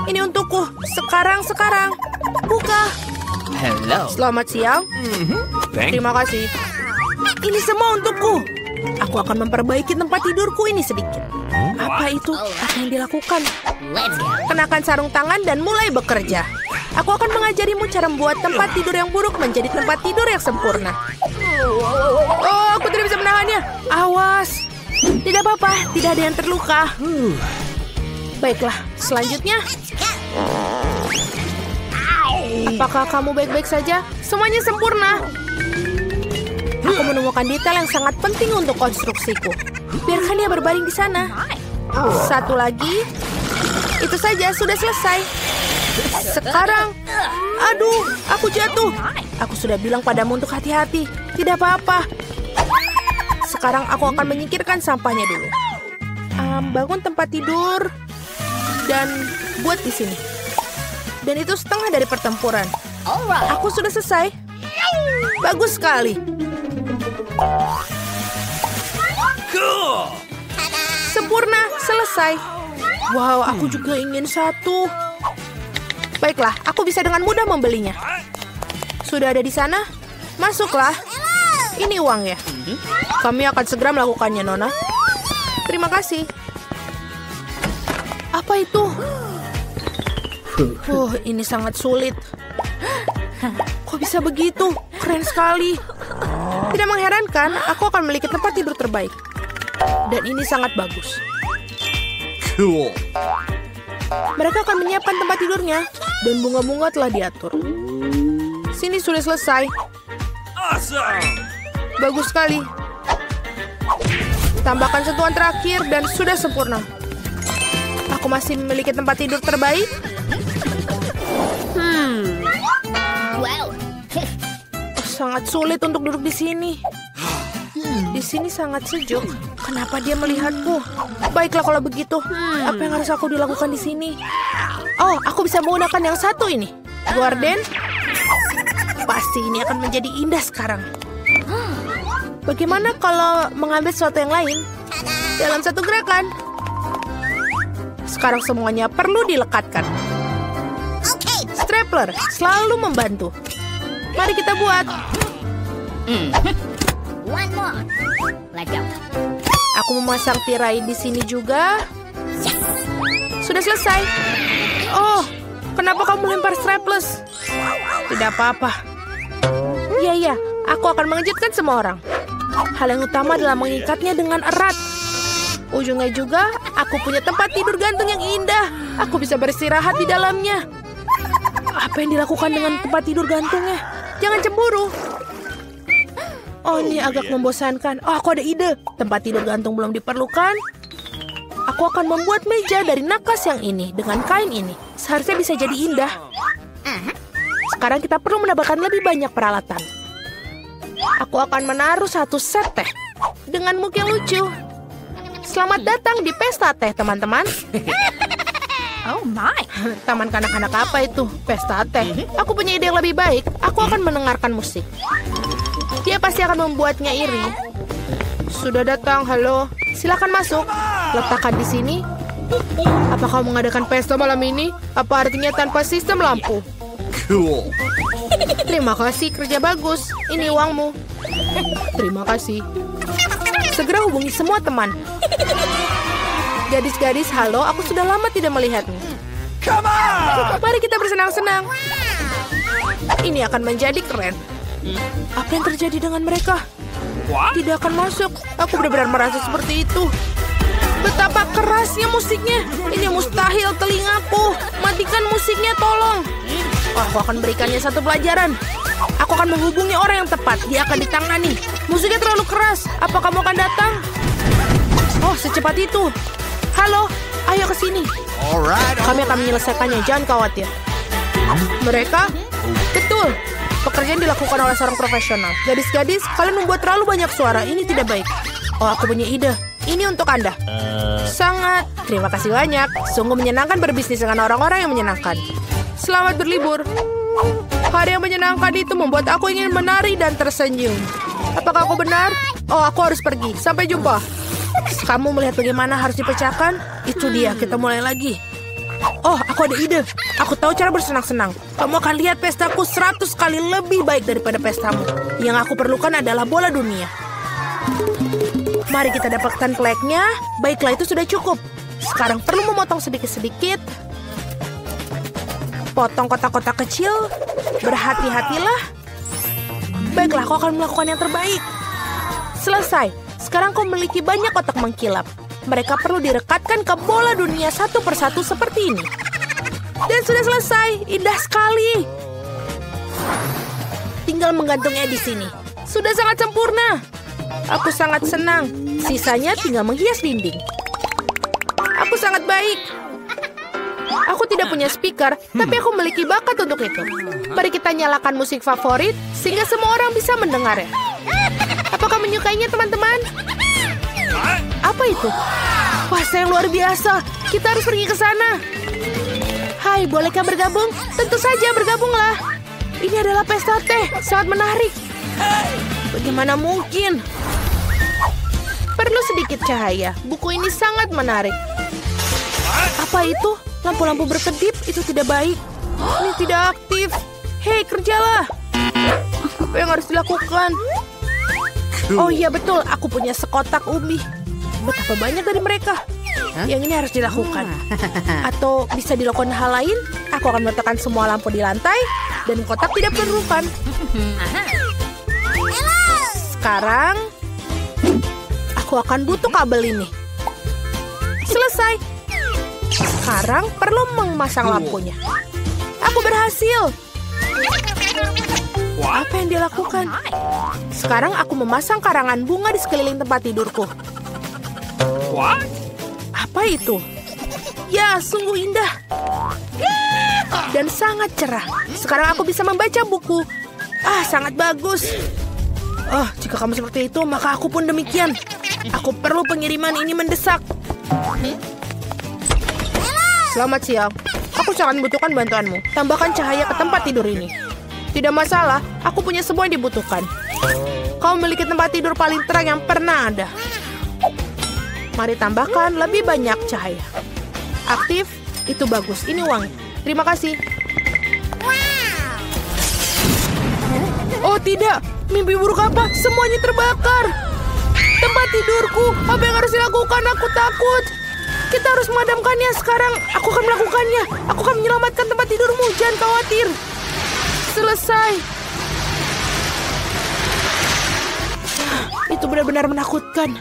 Ini untukku. Sekarang. Buka. Hello. Selamat siang. Terima kasih. Ini semua untukku. Aku akan memperbaiki tempat tidurku ini sedikit. Apa itu? Apa yang dilakukan? Kenakan sarung tangan dan mulai bekerja. Aku akan mengajarimu cara membuat tempat tidur yang buruk menjadi tempat tidur yang sempurna. Oh, aku tidak bisa menahannya. Awas. Tidak apa-apa, tidak ada yang terluka. Baiklah, selanjutnya. Apakah kamu baik-baik saja? Semuanya sempurna. Aku menemukan detail yang sangat penting untuk konstruksiku. Biarkan dia berbaring di sana. Satu lagi. Itu saja, sudah selesai. Sekarang. Aduh, aku jatuh. Aku sudah bilang padamu untuk hati-hati. Tidak apa-apa. Sekarang aku akan menyingkirkan sampahnya dulu. Bangun tempat tidur. Dan buat di sini. Dan itu setengah dari pertempuran. Aku sudah selesai. Bagus sekali. Sempurna, selesai. Wow, aku juga ingin satu. Baiklah, aku bisa dengan mudah membelinya. Sudah ada di sana? Masuklah. Ini uangnya. Kami akan segera melakukannya, Nona. Terima kasih. Apa itu? Ini sangat sulit. Kok bisa begitu? Keren sekali. Tidak mengherankan, aku akan memiliki tempat tidur terbaik. Dan ini sangat bagus. Cool. Mereka akan menyiapkan tempat tidurnya. Dan bunga-bunga telah diatur. Sini sudah selesai. Awesome. Bagus sekali. Tambahkan sentuhan terakhir dan sudah sempurna. Aku masih memiliki tempat tidur terbaik. Sangat sulit untuk duduk di sini. Di sini sangat sejuk. Kenapa dia melihatku? Baiklah kalau begitu. Apa yang harus aku dilakukan di sini? Oh, aku bisa menggunakan yang satu ini. Gorden. Pasti ini akan menjadi indah sekarang. Bagaimana kalau mengambil sesuatu yang lain dalam satu gerakan? Sekarang semuanya perlu dilekatkan. Stapler selalu membantu. Mari kita buat. Aku memasang tirai di sini juga. Sudah selesai. Oh, kenapa kamu lempar strapless? Tidak apa-apa. Iya, aku akan mengejutkan semua orang. Hal yang utama adalah mengikatnya dengan erat. Ujungnya juga, aku punya tempat tidur gantung yang indah. Aku bisa beristirahat di dalamnya. Apa yang dilakukan dengan tempat tidur gantungnya? Jangan cemburu. Oh, ini agak membosankan. Oh, aku ada ide. Tempat tidur gantung belum diperlukan. Aku akan membuat meja dari nakas yang ini dengan kain ini. Seharusnya bisa jadi indah. Sekarang kita perlu mendapatkan lebih banyak peralatan. Aku akan menaruh satu set teh dengan mug yang lucu. Selamat datang di pesta teh, teman-teman. Oh my. Taman kanak-kanak apa itu? Pesta teh. Aku punya ide yang lebih baik. Aku akan mendengarkan musik. Dia pasti akan membuatnya iri. Sudah datang, halo. Silakan masuk. Letakkan di sini. Apa kau mengadakan pesta malam ini? Apa artinya tanpa sistem lampu? Cool. Terima kasih, kerja bagus. Ini uangmu. Terima kasih. Segera hubungi semua teman. Gadis-gadis, halo, aku sudah lama tidak melihatmu. Come on! Mari kita bersenang-senang. Ini akan menjadi keren. Apa yang terjadi dengan mereka? Tidak akan masuk. Aku benar-benar merasa seperti itu. Betapa kerasnya musiknya. Ini mustahil telingaku. Matikan musiknya, tolong. Aku akan berikannya satu pelajaran. Aku akan menghubungi orang yang tepat. Dia akan ditangani. Musiknya terlalu keras. Apa kamu akan datang? Oh, secepat itu. Halo, ayo ke sini. Kami akan menyelesaikannya, jangan khawatir. Mereka? Betul. Pekerjaan dilakukan oleh seorang profesional. Gadis-gadis, kalian membuat terlalu banyak suara. Ini tidak baik. Oh, aku punya ide. Ini untuk Anda. Sangat. Terima kasih banyak. Sungguh menyenangkan berbisnis dengan orang-orang yang menyenangkan. Selamat berlibur. Hari yang menyenangkan itu membuat aku ingin menari dan tersenyum. Apakah aku benar? Oh, aku harus pergi. Sampai jumpa. Kamu melihat bagaimana harus dipecahkan? Itu dia, kita mulai lagi. Oh, aku ada ide. Aku tahu cara bersenang-senang. Kamu akan lihat pestaku 100 kali lebih baik daripada pestamu. Yang aku perlukan adalah bola dunia. Mari kita dapatkan flagnya. Baiklah, itu sudah cukup. Sekarang perlu memotong sedikit-sedikit. Potong kotak-kotak kecil. Berhati-hatilah. Baiklah, kau akan melakukan yang terbaik. Selesai. Sekarang kau memiliki banyak kotak mengkilap. Mereka perlu direkatkan ke bola dunia satu persatu seperti ini. Dan sudah selesai. Indah sekali. Tinggal menggantungnya di sini. Sudah sangat sempurna. Aku sangat senang. Sisanya tinggal menghias dinding. Aku sangat baik. Aku tidak punya speaker, tapi aku memiliki bakat untuk itu. Mari kita nyalakan musik favorit, sehingga semua orang bisa mendengarnya. Apakah menyukainya, teman-teman? Apa itu? Puasa yang luar biasa. Kita harus pergi ke sana. Hai, bolehkah bergabung? Tentu saja, bergabunglah. Ini adalah pesta teh. Sangat menarik. Bagaimana mungkin? Perlu sedikit cahaya. Buku ini sangat menarik. Apa itu? Lampu-lampu berkedip. Itu tidak baik. Ini tidak aktif. Hei, kerjalah. Apa yang harus dilakukan? Oh iya, betul. Aku punya sekotak ubi. Betapa banyak dari mereka. Yang ini harus dilakukan. Atau bisa dilakukan hal lain. Aku akan meletakkan semua lampu di lantai. Dan kotak tidak diperlukan. Sekarang aku akan butuh kabel ini. Selesai. Sekarang perlu memasang lampunya. Aku berhasil. Apa yang dia lakukan? Sekarang aku memasang karangan bunga di sekeliling tempat tidurku. Apa itu? Ya, sungguh indah. Dan sangat cerah. Sekarang aku bisa membaca buku. Sangat bagus. Jika kamu seperti itu, maka aku pun demikian. Aku perlu pengiriman ini mendesak. Selamat siang. Aku sangat membutuhkan bantuanmu. Tambahkan cahaya ke tempat tidur ini. Tidak masalah, aku punya semua yang dibutuhkan. Kau memiliki tempat tidur paling terang yang pernah ada. Mari tambahkan lebih banyak cahaya. Aktif, itu bagus. Ini uang. Terima kasih. Oh tidak, mimpi buruk apa? Semuanya terbakar. Tempat tidurku, apa yang harus dilakukan? Aku takut. Kita harus memadamkannya sekarang. Aku akan melakukannya. Aku akan menyelamatkan tempat tidurmu. Jangan khawatir. Selesai. Itu benar-benar menakutkan.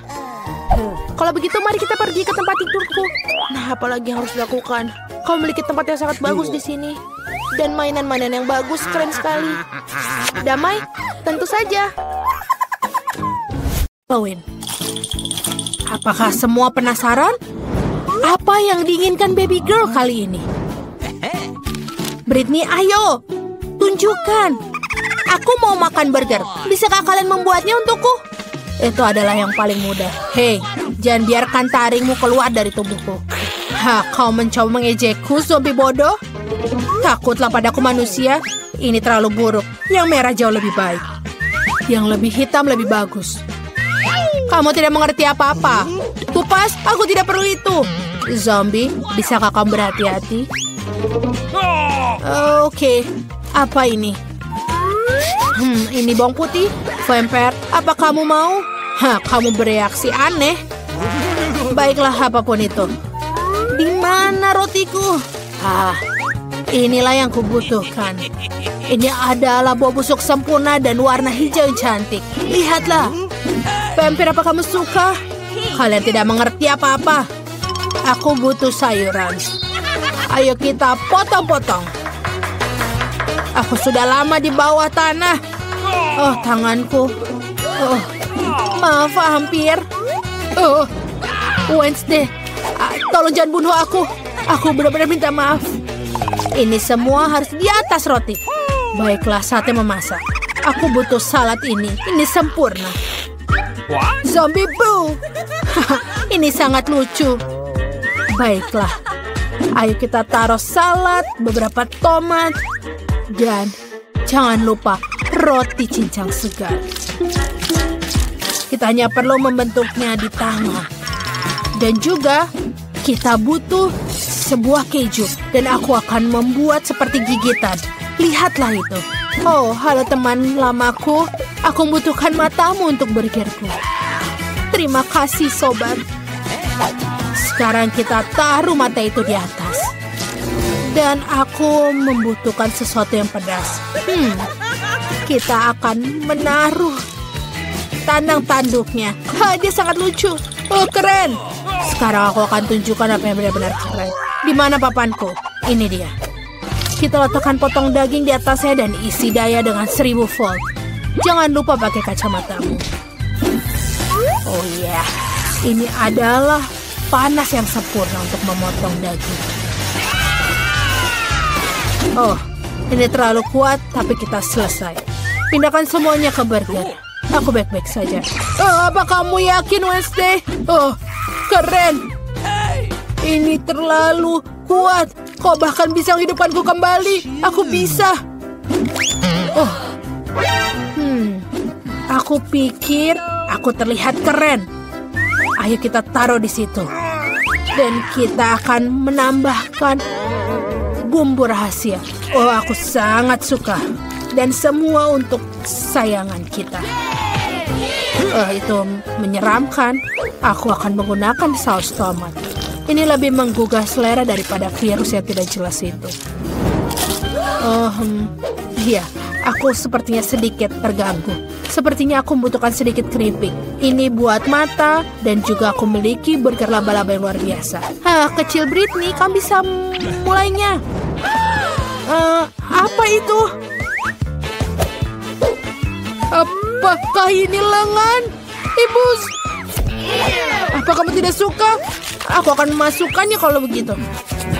Kalau begitu, mari kita pergi ke tempat tidurku. Nah, apalagi yang harus dilakukan? Kau memiliki tempat yang sangat bagus di sini. Dan mainan-mainan yang bagus, keren sekali. Damai? Tentu saja. Owen, apakah semua penasaran? Apa yang diinginkan baby girl kali ini? Britney, ayo. Tunjukkan. Aku mau makan burger. Bisakah kalian membuatnya untukku? Itu adalah yang paling mudah. Hei, jangan biarkan taringmu keluar dari tubuhku. Kau mencoba mengejekku, zombie bodoh? Takutlah padaku manusia. Ini terlalu buruk. Yang merah jauh lebih baik. Yang lebih hitam lebih bagus. Kamu tidak mengerti apa-apa. Kupas, aku tidak perlu itu. Zombie, bisakah kamu berhati-hati? Oke, apa ini? Ini bawang putih. Vampire, apa kamu mau? Kamu bereaksi aneh. Baiklah, apapun itu. Di mana rotiku? Inilah yang kubutuhkan. Ini adalah buah busuk sempurna dan warna hijau yang cantik. Lihatlah. Vampire, apa kamu suka? Kalian tidak mengerti apa-apa. Aku butuh sayuran. Ayo kita potong-potong. Aku sudah lama di bawah tanah. Tanganku. Maaf, hampir. Wednesday, tolong jangan bunuh aku. Aku benar-benar minta maaf. Ini semua harus di atas roti. Baiklah, saatnya memasak. Aku butuh salad ini. Ini sempurna. Zombie boo. Ini sangat lucu. Baiklah. Ayo kita taruh salad, beberapa tomat, dan jangan lupa roti cincang segar. Kita hanya perlu membentuknya di tangan. Dan juga Kita butuh sebuah keju dan aku akan membuat seperti gigitan. Lihatlah itu. Oh, halo teman lamaku. Aku membutuhkan matamu untuk burgerku. Terima kasih, sobat. Sekarang kita taruh mata itu di atas. Dan aku membutuhkan sesuatu yang pedas. Kita akan menaruh tandang tanduknya. Dia sangat lucu. Oh, keren. Sekarang aku akan tunjukkan apa yang benar-benar keren. Di mana papanku? Ini dia. Kita letakkan potong daging di atasnya dan isi daya dengan 1000 volt. Jangan lupa pakai kacamatamu. Oh iya, ini adalah panas yang sempurna untuk memotong daging. Oh, ini terlalu kuat, tapi kita selesai. Pindahkan semuanya ke burger. Aku baik-baik saja. Oh, apa kamu yakin, Wednesday? Oh, keren. Ini terlalu kuat. Kau bahkan bisa menghidupkanku kembali. Aku bisa. Oh, aku pikir aku terlihat keren. Ayo kita taruh di situ. Dan kita akan menambahkan bumbu rahasia. Oh, aku sangat suka. Dan semua untuk sayangan kita. Itu menyeramkan. Aku akan menggunakan saus tomat. Ini lebih menggugah selera daripada virus yang tidak jelas itu. Iya, aku sepertinya sedikit terganggu. Sepertinya aku membutuhkan sedikit keripik. Ini buat mata dan juga aku memiliki burger laba-laba yang luar biasa. Kecil Britney, kamu bisa mulainya. Apa itu? Apakah ini lengan? Ibu, apa kamu tidak suka? Aku akan memasukkannya kalau begitu.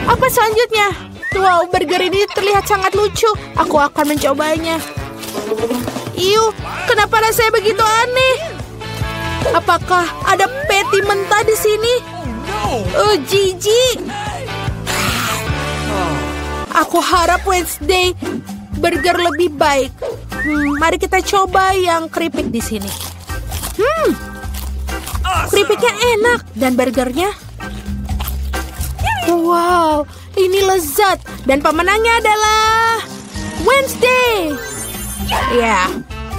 Apa selanjutnya? Wow, burger ini terlihat sangat lucu. Aku akan mencobanya. Iu, kenapa rasanya begitu aneh? Apakah ada patty mentah di sini? Oh, jijik. Aku harap Wednesday burger lebih baik. Mari kita coba yang keripik di sini. Keripiknya enak dan burgernya. Wow, ini lezat dan pemenangnya adalah Wednesday. Ya,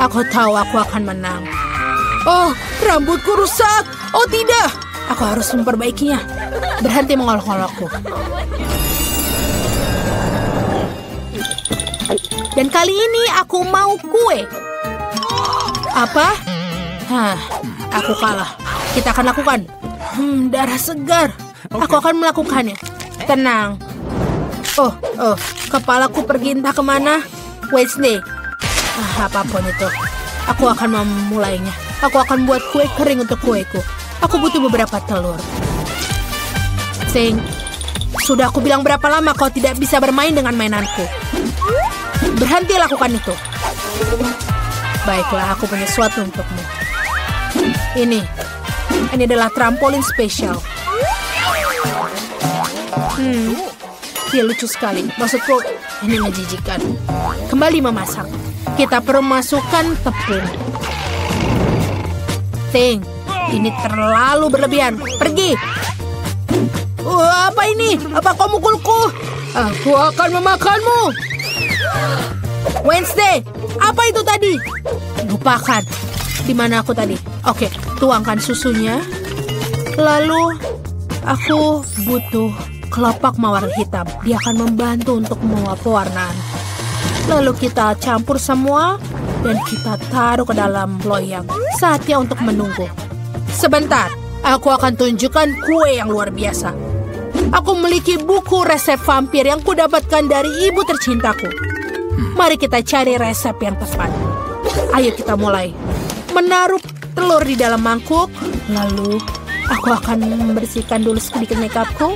aku tahu aku akan menang. Oh, rambutku rusak. Oh tidak, aku harus memperbaikinya. Berhenti mengolok-olokku. Dan kali ini aku mau kue. Apa? Aku kalah. Kita akan lakukan. Darah segar. Aku akan melakukannya. Tenang. Oh, kepalaku pergi entah kemana. Wednesday. Apapun itu. Aku akan memulainya. Aku akan buat kue kering untuk kueku. Aku butuh beberapa telur. Sudah aku bilang berapa lama kau tidak bisa bermain dengan mainanku. Berhenti lakukan itu. Baiklah, aku punya sesuatu untukmu. Ini adalah trampolin spesial. Dia lucu sekali. Maksudku, ini menjijikan. Kembali memasak. Kita perlu masukkan tepung. Ini terlalu berlebihan. Pergi. Apa ini? Apa kau mukulku? Aku akan memakanmu. Wednesday, apa itu tadi? Lupakan. Di mana aku tadi? Oke, tuangkan susunya. Lalu, aku butuh kelopak mawar hitam. Dia akan membantu untuk membawa pewarnaan. Lalu kita campur semua dan kita taruh ke dalam loyang. Saatnya untuk menunggu. Sebentar, aku akan tunjukkan kue yang luar biasa. Aku memiliki buku resep vampir yang kudapatkan dari ibu tercintaku. Mari kita cari resep yang tepat. Ayo kita mulai. Menaruh telur di dalam mangkuk. Lalu aku akan membersihkan dulu sedikit makeupku.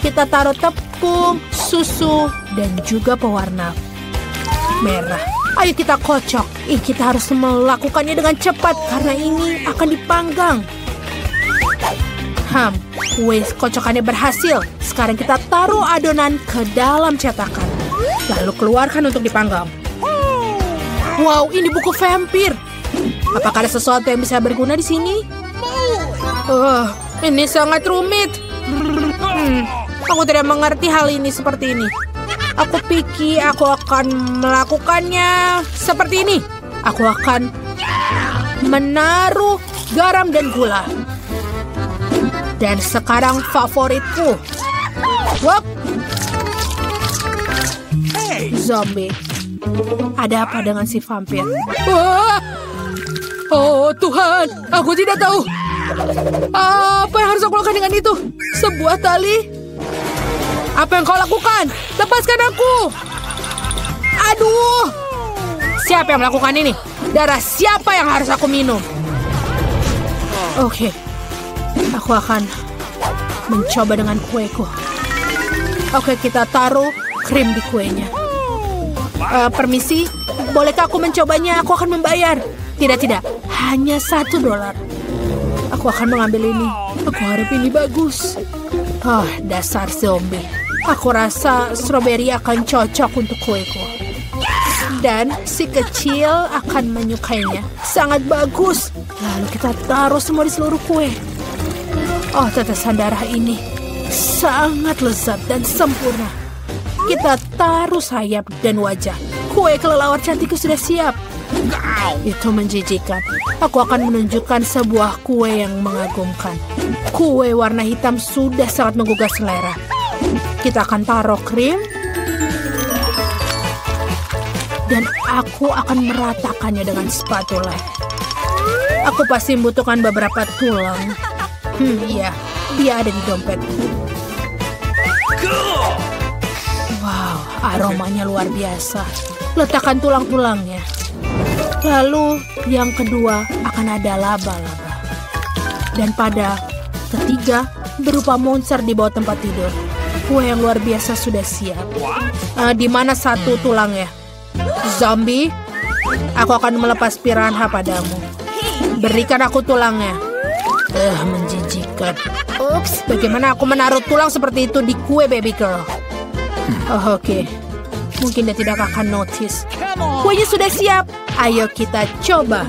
Kita taruh tepung, susu, dan juga pewarna merah. Ayo kita kocok. Kita harus melakukannya dengan cepat karena ini akan dipanggang. Kocokannya berhasil. Sekarang kita taruh adonan ke dalam cetakan. Lalu keluarkan untuk dipanggang. Wow, ini buku vampir. Apakah ada sesuatu yang bisa berguna di sini? Ini sangat rumit. Aku tidak mengerti hal ini seperti ini. Aku pikir aku akan melakukannya seperti ini. Aku akan menaruh garam dan gula. Dan sekarang favoritku. Wop. Zombie. Ada apa dengan si vampir? Wah! Oh Tuhan, aku tidak tahu. Apa yang harus aku lakukan dengan itu? Sebuah tali? Apa yang kau lakukan? Lepaskan aku! Aduh! Siapa yang melakukan ini? Darah siapa yang harus aku minum? Oke. Aku akan mencoba dengan kueku. Oke, kita taruh krim di kuenya. Permisi, bolehkah aku mencobanya? Aku akan membayar. Tidak. Hanya $1. Aku akan mengambil ini. Aku harap ini bagus. Dasar zombie. Aku rasa stroberi akan cocok untuk kueku. Dan si kecil akan menyukainya. Sangat bagus. Lalu kita taruh semua di seluruh kue. Tetesan darah ini sangat lezat dan sempurna. Kita taruh sayap dan wajah. Kue kelelawar cantikku sudah siap. Itu menjijikan. Aku akan menunjukkan sebuah kue yang mengagumkan. Kue warna hitam sudah sangat menggugah selera. Kita akan taruh krim. Dan aku akan meratakannya dengan spatula. Aku pasti membutuhkan beberapa tulang. Iya, dia ada di dompetku. Wow, aromanya luar biasa. Letakkan tulang-tulangnya. Lalu yang kedua akan ada laba-laba. Dan pada ketiga berupa monster di bawah tempat tidur. Kue yang luar biasa sudah siap. Di mana satu tulangnya? Zombie, aku akan melepas piranha padamu. Berikan aku tulangnya. Menjijikan. Ups, bagaimana aku menaruh tulang seperti itu di kue baby girl? Oke. Mungkin dia tidak akan notice. Kuenya sudah siap. Ayo kita coba.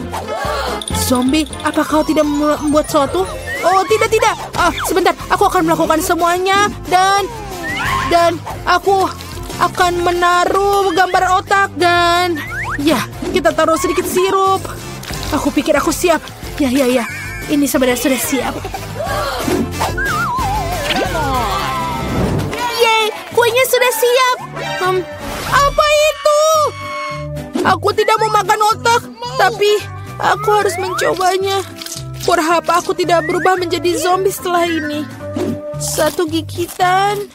Zombie, apa kau tidak membuat sesuatu? Oh, tidak. Sebentar, aku akan melakukan semuanya. Dan aku akan menaruh gambar otak. Dan ya, kita taruh sedikit sirup. Aku pikir aku siap. Ya. Ini sebenarnya sudah siap. Yeay, kuenya sudah siap. Apa itu? Aku tidak mau makan otak, tapi aku harus mencobanya. Berharap aku tidak berubah menjadi zombie setelah ini. Satu gigitan.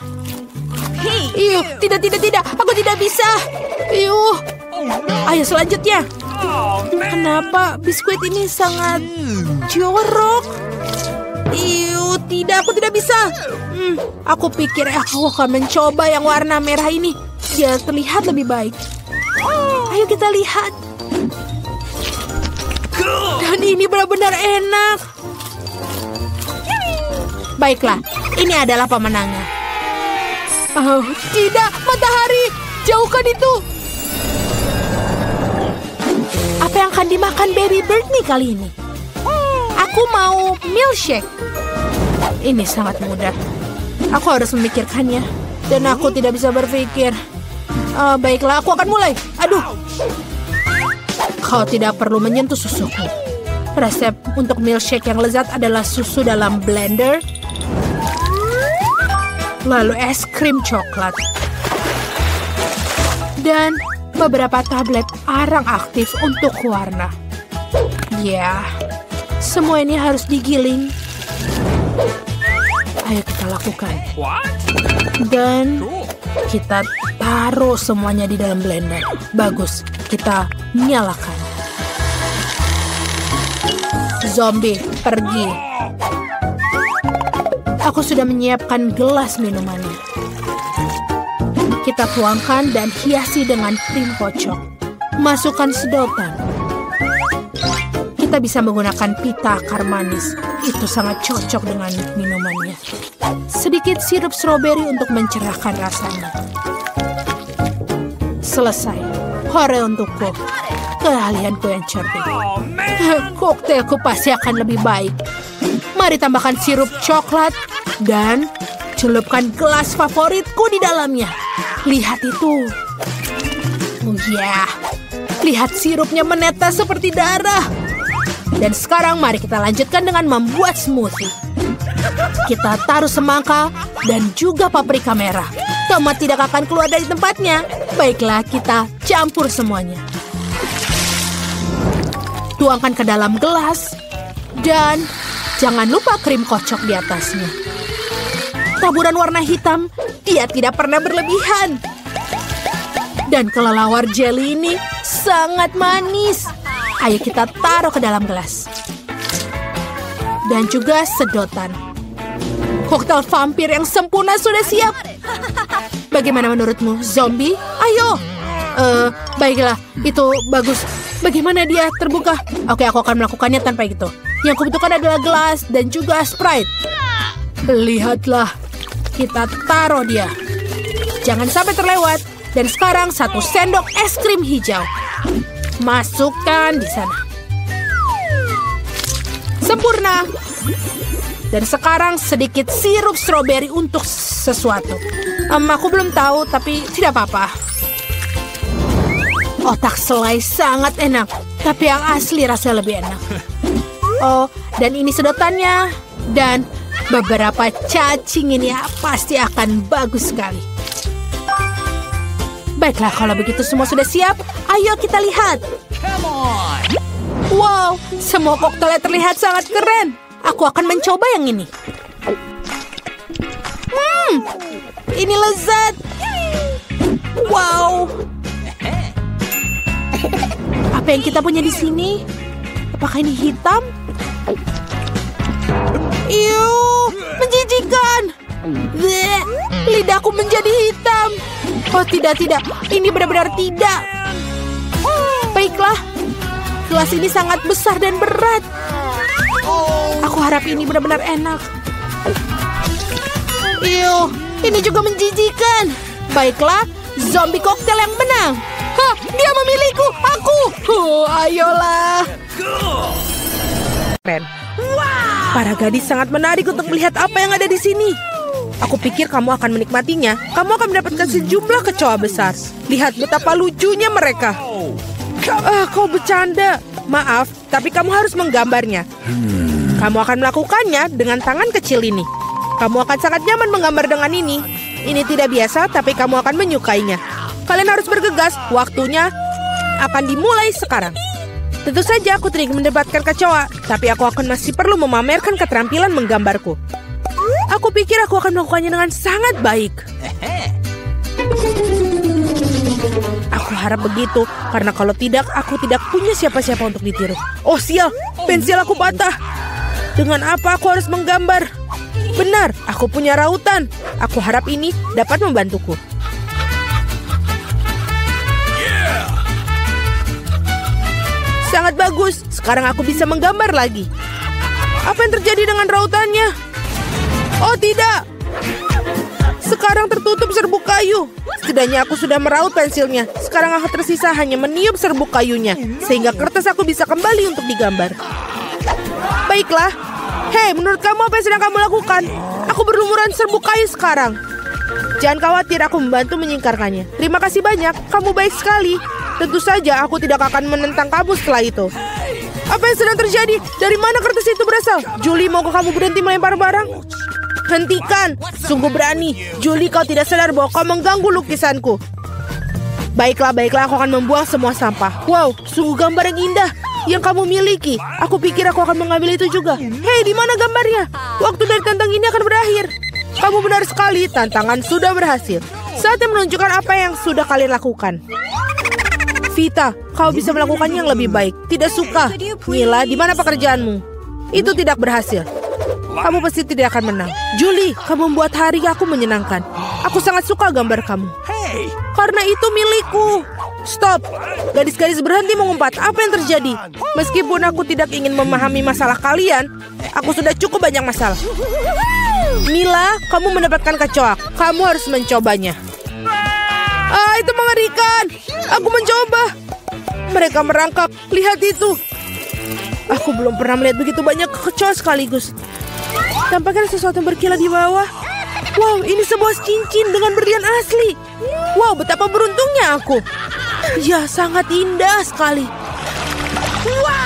Tidak. Aku tidak bisa. Ayo selanjutnya. Kenapa biskuit ini sangat jorok? Tidak, aku tidak bisa. Aku pikir aku akan mencoba yang warna merah ini. Dia terlihat lebih baik. Ayo kita lihat. Dan ini benar-benar enak. Baiklah, ini adalah pemenangnya. Oh, tidak, matahari. Jauhkan itu. Apa yang akan dimakan baby bird nih kali ini? Aku mau milkshake. Ini sangat mudah. Aku harus memikirkannya. Dan aku tidak bisa berpikir. Baiklah, aku akan mulai. Aduh. Kau tidak perlu menyentuh susuku. Resep untuk milkshake yang lezat adalah susu dalam blender. Lalu es krim coklat. Dan beberapa tablet arang aktif untuk warna. Ya, semua ini harus digiling. Ayo kita lakukan. Dan kita taruh semuanya di dalam blender. Bagus, kita nyalakan. Zombie, pergi. Aku sudah menyiapkan gelas minumannya. Kita tuangkan dan hiasi dengan krim kocok. Masukkan sedotan. Kita bisa menggunakan pita akar manis. Itu sangat cocok dengan minumannya. Sedikit sirup stroberi untuk mencerahkan rasanya. Selesai. Hore untukku. Keahlianku yang cerdik. Koktailku pasti akan lebih baik. Mari tambahkan sirup coklat Dan celupkan gelas favoritku di dalamnya. Lihat itu. Oh ya, lihat sirupnya menetes seperti darah. Dan sekarang mari kita lanjutkan dengan membuat smoothie. Kita taruh semangka dan juga paprika merah. Tomat tidak akan keluar dari tempatnya. Baiklah, kita campur semuanya. Tuangkan ke dalam gelas. Dan jangan lupa krim kocok di atasnya. Taburan warna hitam, dia tidak pernah berlebihan. Dan kelelawar jelly ini sangat manis. Ayo kita taruh ke dalam gelas. Dan juga sedotan. Koktail vampir yang sempurna sudah siap. Bagaimana menurutmu, zombie? Ayo. Baiklah, itu bagus. Bagaimana dia terbuka? Oke, aku akan melakukannya tanpa itu. Yang kubutuhkan adalah gelas dan juga Sprite. Lihatlah. Kita taruh dia. Jangan sampai terlewat. Dan sekarang 1 sendok es krim hijau. Masukkan di sana. Sempurna. Dan sekarang sedikit sirup stroberi untuk sesuatu. Aku belum tahu, tapi tidak apa-apa. Otak selai sangat enak, tapi yang asli rasanya lebih enak. Oh, dan ini sedotannya. Dan beberapa cacing ini pasti akan bagus sekali. Baiklah, kalau begitu semua sudah siap, ayo kita lihat. Wow, semua koktailnya terlihat sangat keren. Aku akan mencoba yang ini. Ini lezat. Wow. Apa yang kita punya di sini? Apakah ini hitam? Iuh, menjijikan. Bleh, lidahku menjadi hitam. Oh tidak, ini benar-benar tidak. Baiklah, gelas ini sangat besar dan berat. Aku harap ini benar-benar enak. Iuh, ini juga menjijikan. Baiklah, zombie koktail yang menang. Hah, dia memilihku, aku. Ayolah. Para gadis sangat menarik untuk melihat apa yang ada di sini. Aku pikir kamu akan menikmatinya. Kamu akan mendapatkan sejumlah kecoa besar. Lihat betapa lucunya mereka. Kau bercanda. Maaf, tapi kamu harus menggambarnya. Kamu akan melakukannya dengan tangan kecil ini. Kamu akan sangat nyaman menggambar dengan ini. Ini tidak biasa, tapi kamu akan menyukainya. Kalian harus bergegas. Waktunya akan dimulai sekarang. Tentu saja aku tidak ingin mendapatkan kecoa, tapi aku akan masih perlu memamerkan keterampilan menggambarku. Aku pikir aku akan melakukannya dengan sangat baik. Aku harap begitu, karena kalau tidak, aku tidak punya siapa-siapa untuk ditiru. Oh sial, pensil aku patah. Dengan apa aku harus menggambar? Benar, aku punya rautan. Aku harap ini dapat membantuku. Sangat bagus, sekarang aku bisa menggambar lagi. Apa yang terjadi dengan rautannya? Oh tidak, sekarang tertutup serbuk kayu. Setidaknya aku sudah meraut pensilnya. Sekarang aku tersisa hanya meniup serbuk kayunya, sehingga kertas aku bisa kembali untuk digambar. Baiklah. Hei, menurut kamu apa yang sedang kamu lakukan? Aku berlumuran serbuk kayu sekarang. Jangan khawatir, aku membantu menyingkarkannya. Terima kasih banyak, kamu baik sekali. Tentu saja aku tidak akan menentang kamu setelah itu. Apa yang sedang terjadi? Dari mana kertas itu berasal? Julie, maukah kamu berhenti melempar barang? Hentikan! Sungguh berani. Julie, kau tidak sadar bahwa kau mengganggu lukisanku. Baiklah, aku akan membuang semua sampah. Wow, sungguh gambar yang indah yang kamu miliki. Aku pikir aku akan mengambil itu juga. Hei, di mana gambarnya? Waktu dari tantangan ini akan berakhir. Kamu benar sekali, tantangan sudah berhasil. Saatnya menunjukkan apa yang sudah kalian lakukan. Vita, kau bisa melakukannya yang lebih baik. Tidak suka. Mila, di mana pekerjaanmu? Itu tidak berhasil. Kamu pasti tidak akan menang. Julie, kamu membuat hari aku menyenangkan. Aku sangat suka gambar kamu. Karena itu milikku. Stop. Gadis-gadis berhenti mengumpat. Apa yang terjadi? Meskipun aku tidak ingin memahami masalah kalian, aku sudah cukup banyak masalah. Mila, kamu mendapatkan kecoa. Kamu harus mencobanya. Itu mengerikan. Aku mencoba. Mereka merangkap. Lihat itu. Aku belum pernah melihat begitu banyak kecoa sekaligus. Tampaknya ada sesuatu yang berkilat di bawah. Wow, ini sebuah cincin dengan berlian asli. Wow, betapa beruntungnya aku. Ya, sangat indah sekali.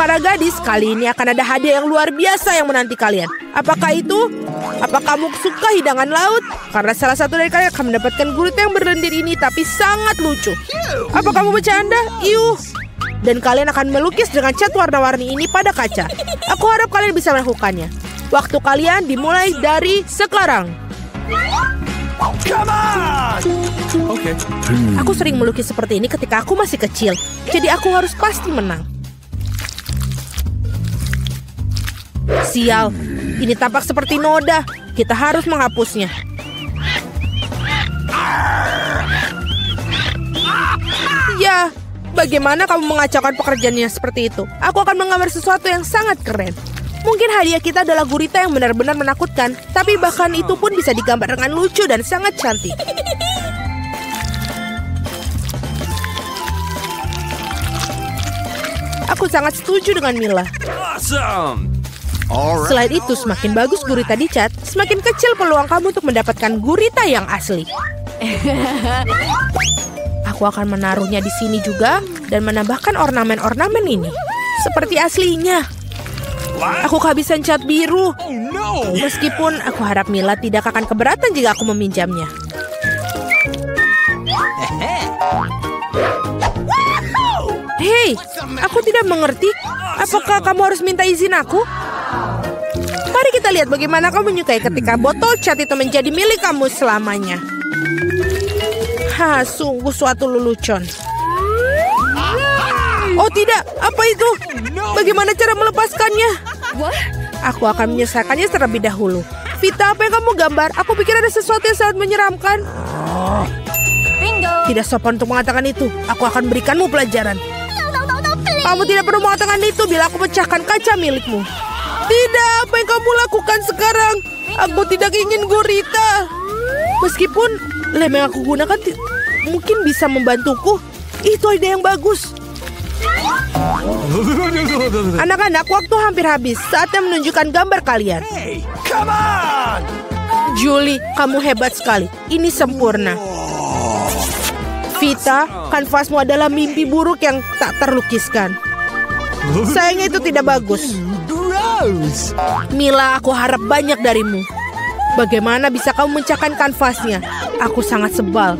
Para gadis, kali ini akan ada hadiah yang luar biasa yang menanti kalian. Apakah itu? Apa kamu suka hidangan laut? Karena salah satu dari kalian akan mendapatkan gurita yang berlendir ini, tapi sangat lucu. Apa kamu bercanda? Iuh. Dan kalian akan melukis dengan cat warna-warni ini pada kaca. Aku harap kalian bisa melakukannya. Waktu kalian dimulai dari sekarang. Come on! Okay. Aku sering melukis seperti ini ketika aku masih kecil. Jadi aku harus pasti menang. Sial, ini tampak seperti noda. Kita harus menghapusnya. Ya, bagaimana kamu mengacaukan pekerjaannya seperti itu? Aku akan menggambar sesuatu yang sangat keren. Mungkin hadiah kita adalah gurita yang benar-benar menakutkan, tapi bahkan itu pun bisa digambar dengan lucu dan sangat cantik. Aku sangat setuju dengan Mila. Awesome! Selain itu, semakin bagus gurita dicat, semakin kecil peluang kamu untuk mendapatkan gurita yang asli. Aku akan menaruhnya di sini juga dan menambahkan ornamen-ornamen ini. Seperti aslinya. Aku kehabisan cat biru. Meskipun aku harap Mila tidak akan keberatan jika aku meminjamnya. Hei, aku tidak mengerti. Apakah kamu harus minta izin aku? Mari kita lihat bagaimana kamu menyukai ketika botol cat itu menjadi milik kamu selamanya. Sungguh suatu lelucon. Oh tidak, apa itu? Bagaimana cara melepaskannya? Aku akan menyelesaikannya terlebih dahulu. Vita, apa yang kamu gambar? Aku pikir ada sesuatu yang sangat menyeramkan. Tidak sopan untuk mengatakan itu. Aku akan berikanmu pelajaran. Kamu tidak perlu mengatakan itu bila aku pecahkan kaca milikmu. Tidak, apa yang kamu lakukan sekarang? Aku tidak ingin gurita. Meskipun lem yang aku gunakan mungkin bisa membantuku. Itu ide yang bagus. Anak-anak, waktu hampir habis. Saatnya menunjukkan gambar kalian. Hey, come on! Julie, kamu hebat sekali. Ini sempurna. Vita, kanvasmu adalah mimpi buruk yang tak terlukiskan. Sayangnya itu tidak bagus. Mila, aku harap banyak darimu. Bagaimana bisa kamu memecahkan kanvasnya? Aku sangat sebal.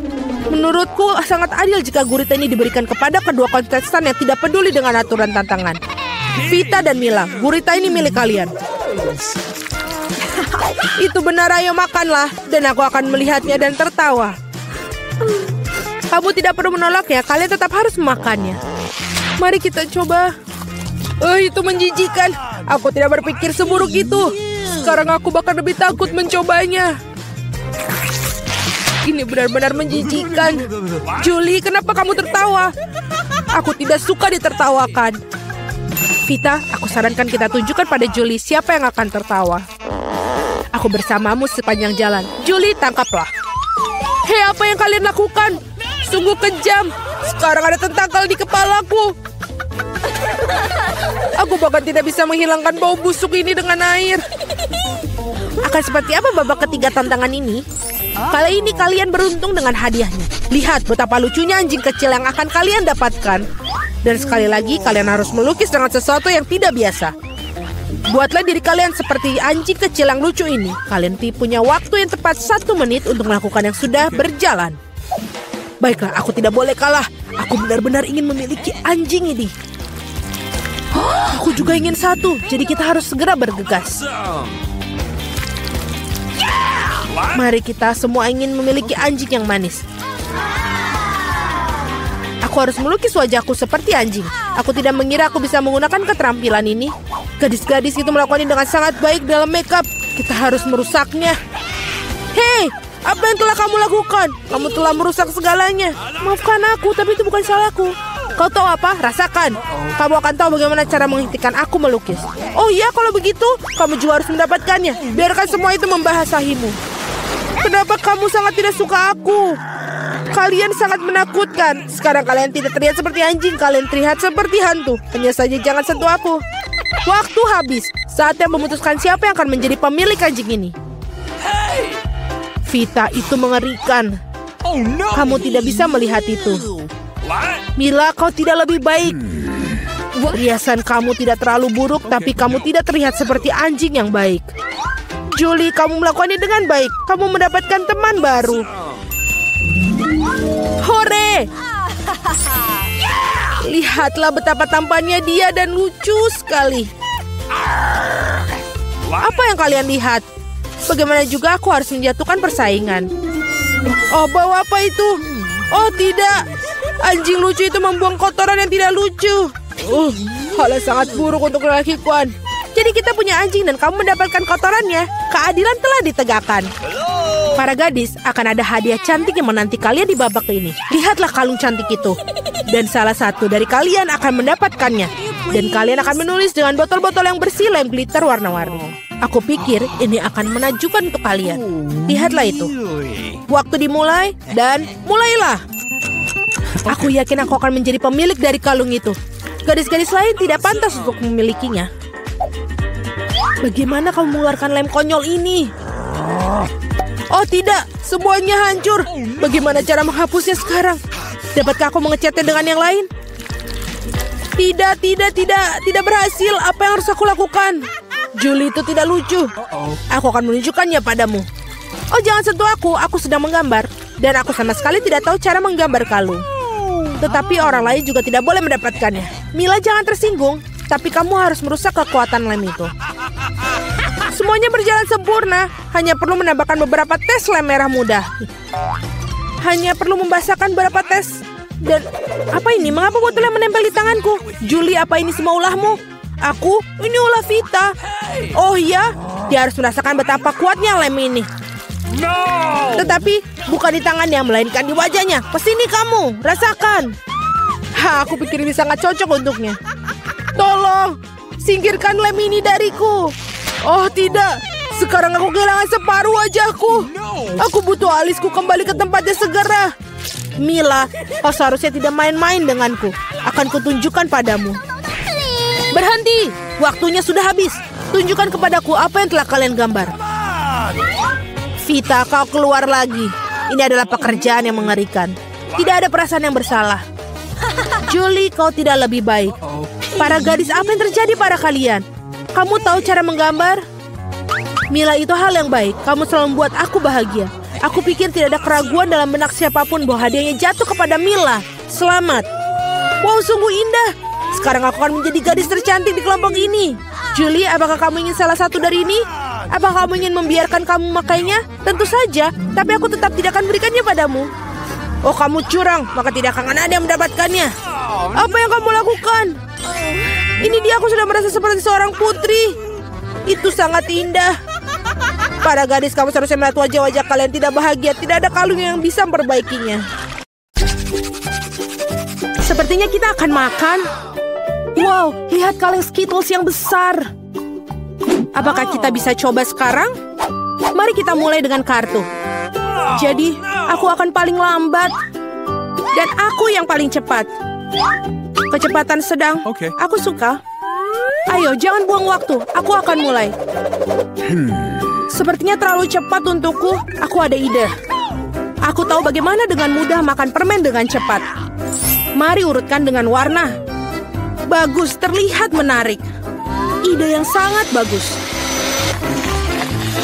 Menurutku sangat adil jika gurita ini diberikan kepada kedua kontestan yang tidak peduli dengan aturan tantangan. Vita dan Mila, gurita ini milik kalian. Itu benar, ayo makanlah. Dan aku akan melihatnya dan tertawa. Kamu tidak perlu menolaknya, kalian tetap harus memakannya. Mari kita coba. Itu menjijikan. Aku tidak berpikir seburuk itu. Sekarang aku bahkan lebih takut mencobanya. Ini benar-benar menjijikan. Julie, kenapa kamu tertawa? Aku tidak suka ditertawakan. Vita, aku sarankan kita tunjukkan pada Julie siapa yang akan tertawa. Aku bersamamu sepanjang jalan. Julie, tangkaplah. Hei, apa yang kalian lakukan? Sungguh kejam. Sekarang ada tentakel di kepalaku. Aku bahkan tidak bisa menghilangkan bau busuk ini dengan air. Akan seperti apa babak ketiga tantangan ini? Kali ini kalian beruntung dengan hadiahnya. Lihat betapa lucunya anjing kecil yang akan kalian dapatkan. Dan sekali lagi kalian harus melukis dengan sesuatu yang tidak biasa. Buatlah diri kalian seperti anjing kecil yang lucu ini. Kalian punya waktu yang tepat 1 menit untuk melakukan yang sudah berjalan. Baiklah, aku tidak boleh kalah. Aku benar-benar ingin memiliki anjing ini. Aku juga ingin satu, jadi kita harus segera bergegas. Mari kita semua ingin memiliki anjing yang manis. Aku harus melukis wajahku seperti anjing. Aku tidak mengira aku bisa menggunakan keterampilan ini. Gadis-gadis itu melakukannya dengan sangat baik dalam makeup. Kita harus merusaknya. Hei, apa yang telah kamu lakukan? Kamu telah merusak segalanya. Maafkan aku, tapi itu bukan salahku. Kau tahu apa? Rasakan. Kamu akan tahu bagaimana cara menghentikan aku melukis. Oh iya, kalau begitu, kamu juga harus mendapatkannya. Biarkan semua itu membahasahimu. Kenapa kamu sangat tidak suka aku? Kalian sangat menakutkan. Sekarang kalian tidak terlihat seperti anjing. Kalian terlihat seperti hantu. Hanya saja jangan sentuh aku. Waktu habis. Saatnya memutuskan siapa yang akan menjadi pemilik anjing ini. Vita, itu mengerikan. Oh no! Kamu tidak bisa melihat itu. What? Mila, kau tidak lebih baik. Riasan kamu tidak terlalu buruk, tapi kamu tidak terlihat seperti anjing yang baik. Julie, kamu melakukannya dengan baik. Kamu mendapatkan teman baru. Hore! Lihatlah betapa tampannya dia dan lucu sekali. Apa yang kalian lihat? Bagaimana juga aku harus menjatuhkan persaingan. Oh, bawa apa itu? Oh, tidak. Anjing lucu itu membuang kotoran yang tidak lucu. Hal yang sangat buruk untuk lelakian. Jadi kita punya anjing dan kamu mendapatkan kotorannya. Keadilan telah ditegakkan. Para gadis, akan ada hadiah cantik yang menanti kalian di babak ini. Lihatlah kalung cantik itu. Dan salah satu dari kalian akan mendapatkannya. Dan kalian akan menulis dengan botol-botol yang bersih lem glitter warna-warni. Aku pikir ini akan menakjubkan untuk kalian. Lihatlah itu. Waktu dimulai dan mulailah. Aku yakin aku akan menjadi pemilik dari kalung itu. Gadis-gadis lain tidak pantas untuk memilikinya. Bagaimana kamu mengeluarkan lem konyol ini? Oh tidak, semuanya hancur. Bagaimana cara menghapusnya sekarang? Dapatkah aku mengecatnya dengan yang lain? Tidak berhasil. Apa yang harus aku lakukan? Julie, itu tidak lucu. Aku akan menunjukkannya padamu. Oh, jangan sentuh aku sedang menggambar. Dan aku sama sekali tidak tahu cara menggambar kalung. Tetapi orang lain juga tidak boleh mendapatkannya. Mila, jangan tersinggung. Tapi kamu harus merusak kekuatan lem itu. Semuanya berjalan sempurna. Hanya perlu menambahkan beberapa tes lem merah muda. Hanya perlu membasahkan beberapa tes. Dan apa ini? Mengapa botolnya menempel di tanganku? Julie, apa ini semua ulahmu? Ini ulah Vita. Oh iya, dia harus merasakan betapa kuatnya lem ini. No! Tetapi bukan di tangannya, melainkan di wajahnya. Kesini kamu, rasakan. Aku pikir ini sangat cocok untuknya. Tolong, singkirkan lem ini dariku. Oh tidak, sekarang aku kehilangan separuh wajahku. Aku butuh alisku kembali ke tempatnya segera. Mila, kau seharusnya tidak main-main denganku. Akan kutunjukkan padamu. Berhenti, waktunya sudah habis. Tunjukkan kepadaku apa yang telah kalian gambar. Vita, kau keluar lagi. Ini adalah pekerjaan yang mengerikan. Tidak ada perasaan yang bersalah. Julie, kau tidak lebih baik. Para gadis, apa yang terjadi pada kalian? Kamu tahu cara menggambar? Mila, itu hal yang baik. Kamu selalu membuat aku bahagia. Aku pikir tidak ada keraguan dalam benak siapapun bahwa hadiahnya jatuh kepada Mila. Selamat. Wow, sungguh indah. Sekarang aku akan menjadi gadis tercantik di kelompok ini. Julie, apakah kamu ingin salah satu dari ini? Apakah kamu ingin membiarkan kamu memakainya? Tentu saja, tapi aku tetap tidak akan berikannya padamu. Oh, kamu curang, maka tidak akan ada yang mendapatkannya. Apa yang kamu lakukan? Ini dia, aku sudah merasa seperti seorang putri. Itu sangat indah. Para gadis, kamu seharusnya melihat wajah-wajah kalian tidak bahagia. Tidak ada kalung yang bisa memperbaikinya. Sepertinya kita akan makan. Wow, lihat kaleng Skittles yang besar. Apakah kita bisa coba sekarang? Mari kita mulai dengan kartu. Jadi, aku akan paling lambat. Dan aku yang paling cepat. Kecepatan sedang. Aku suka. Ayo, jangan buang waktu. Aku akan mulai. Sepertinya terlalu cepat untukku. Aku ada ide. Aku tahu bagaimana dengan mudah makan permen dengan cepat. Mari urutkan dengan warna. Bagus, terlihat menarik. Ide yang sangat bagus.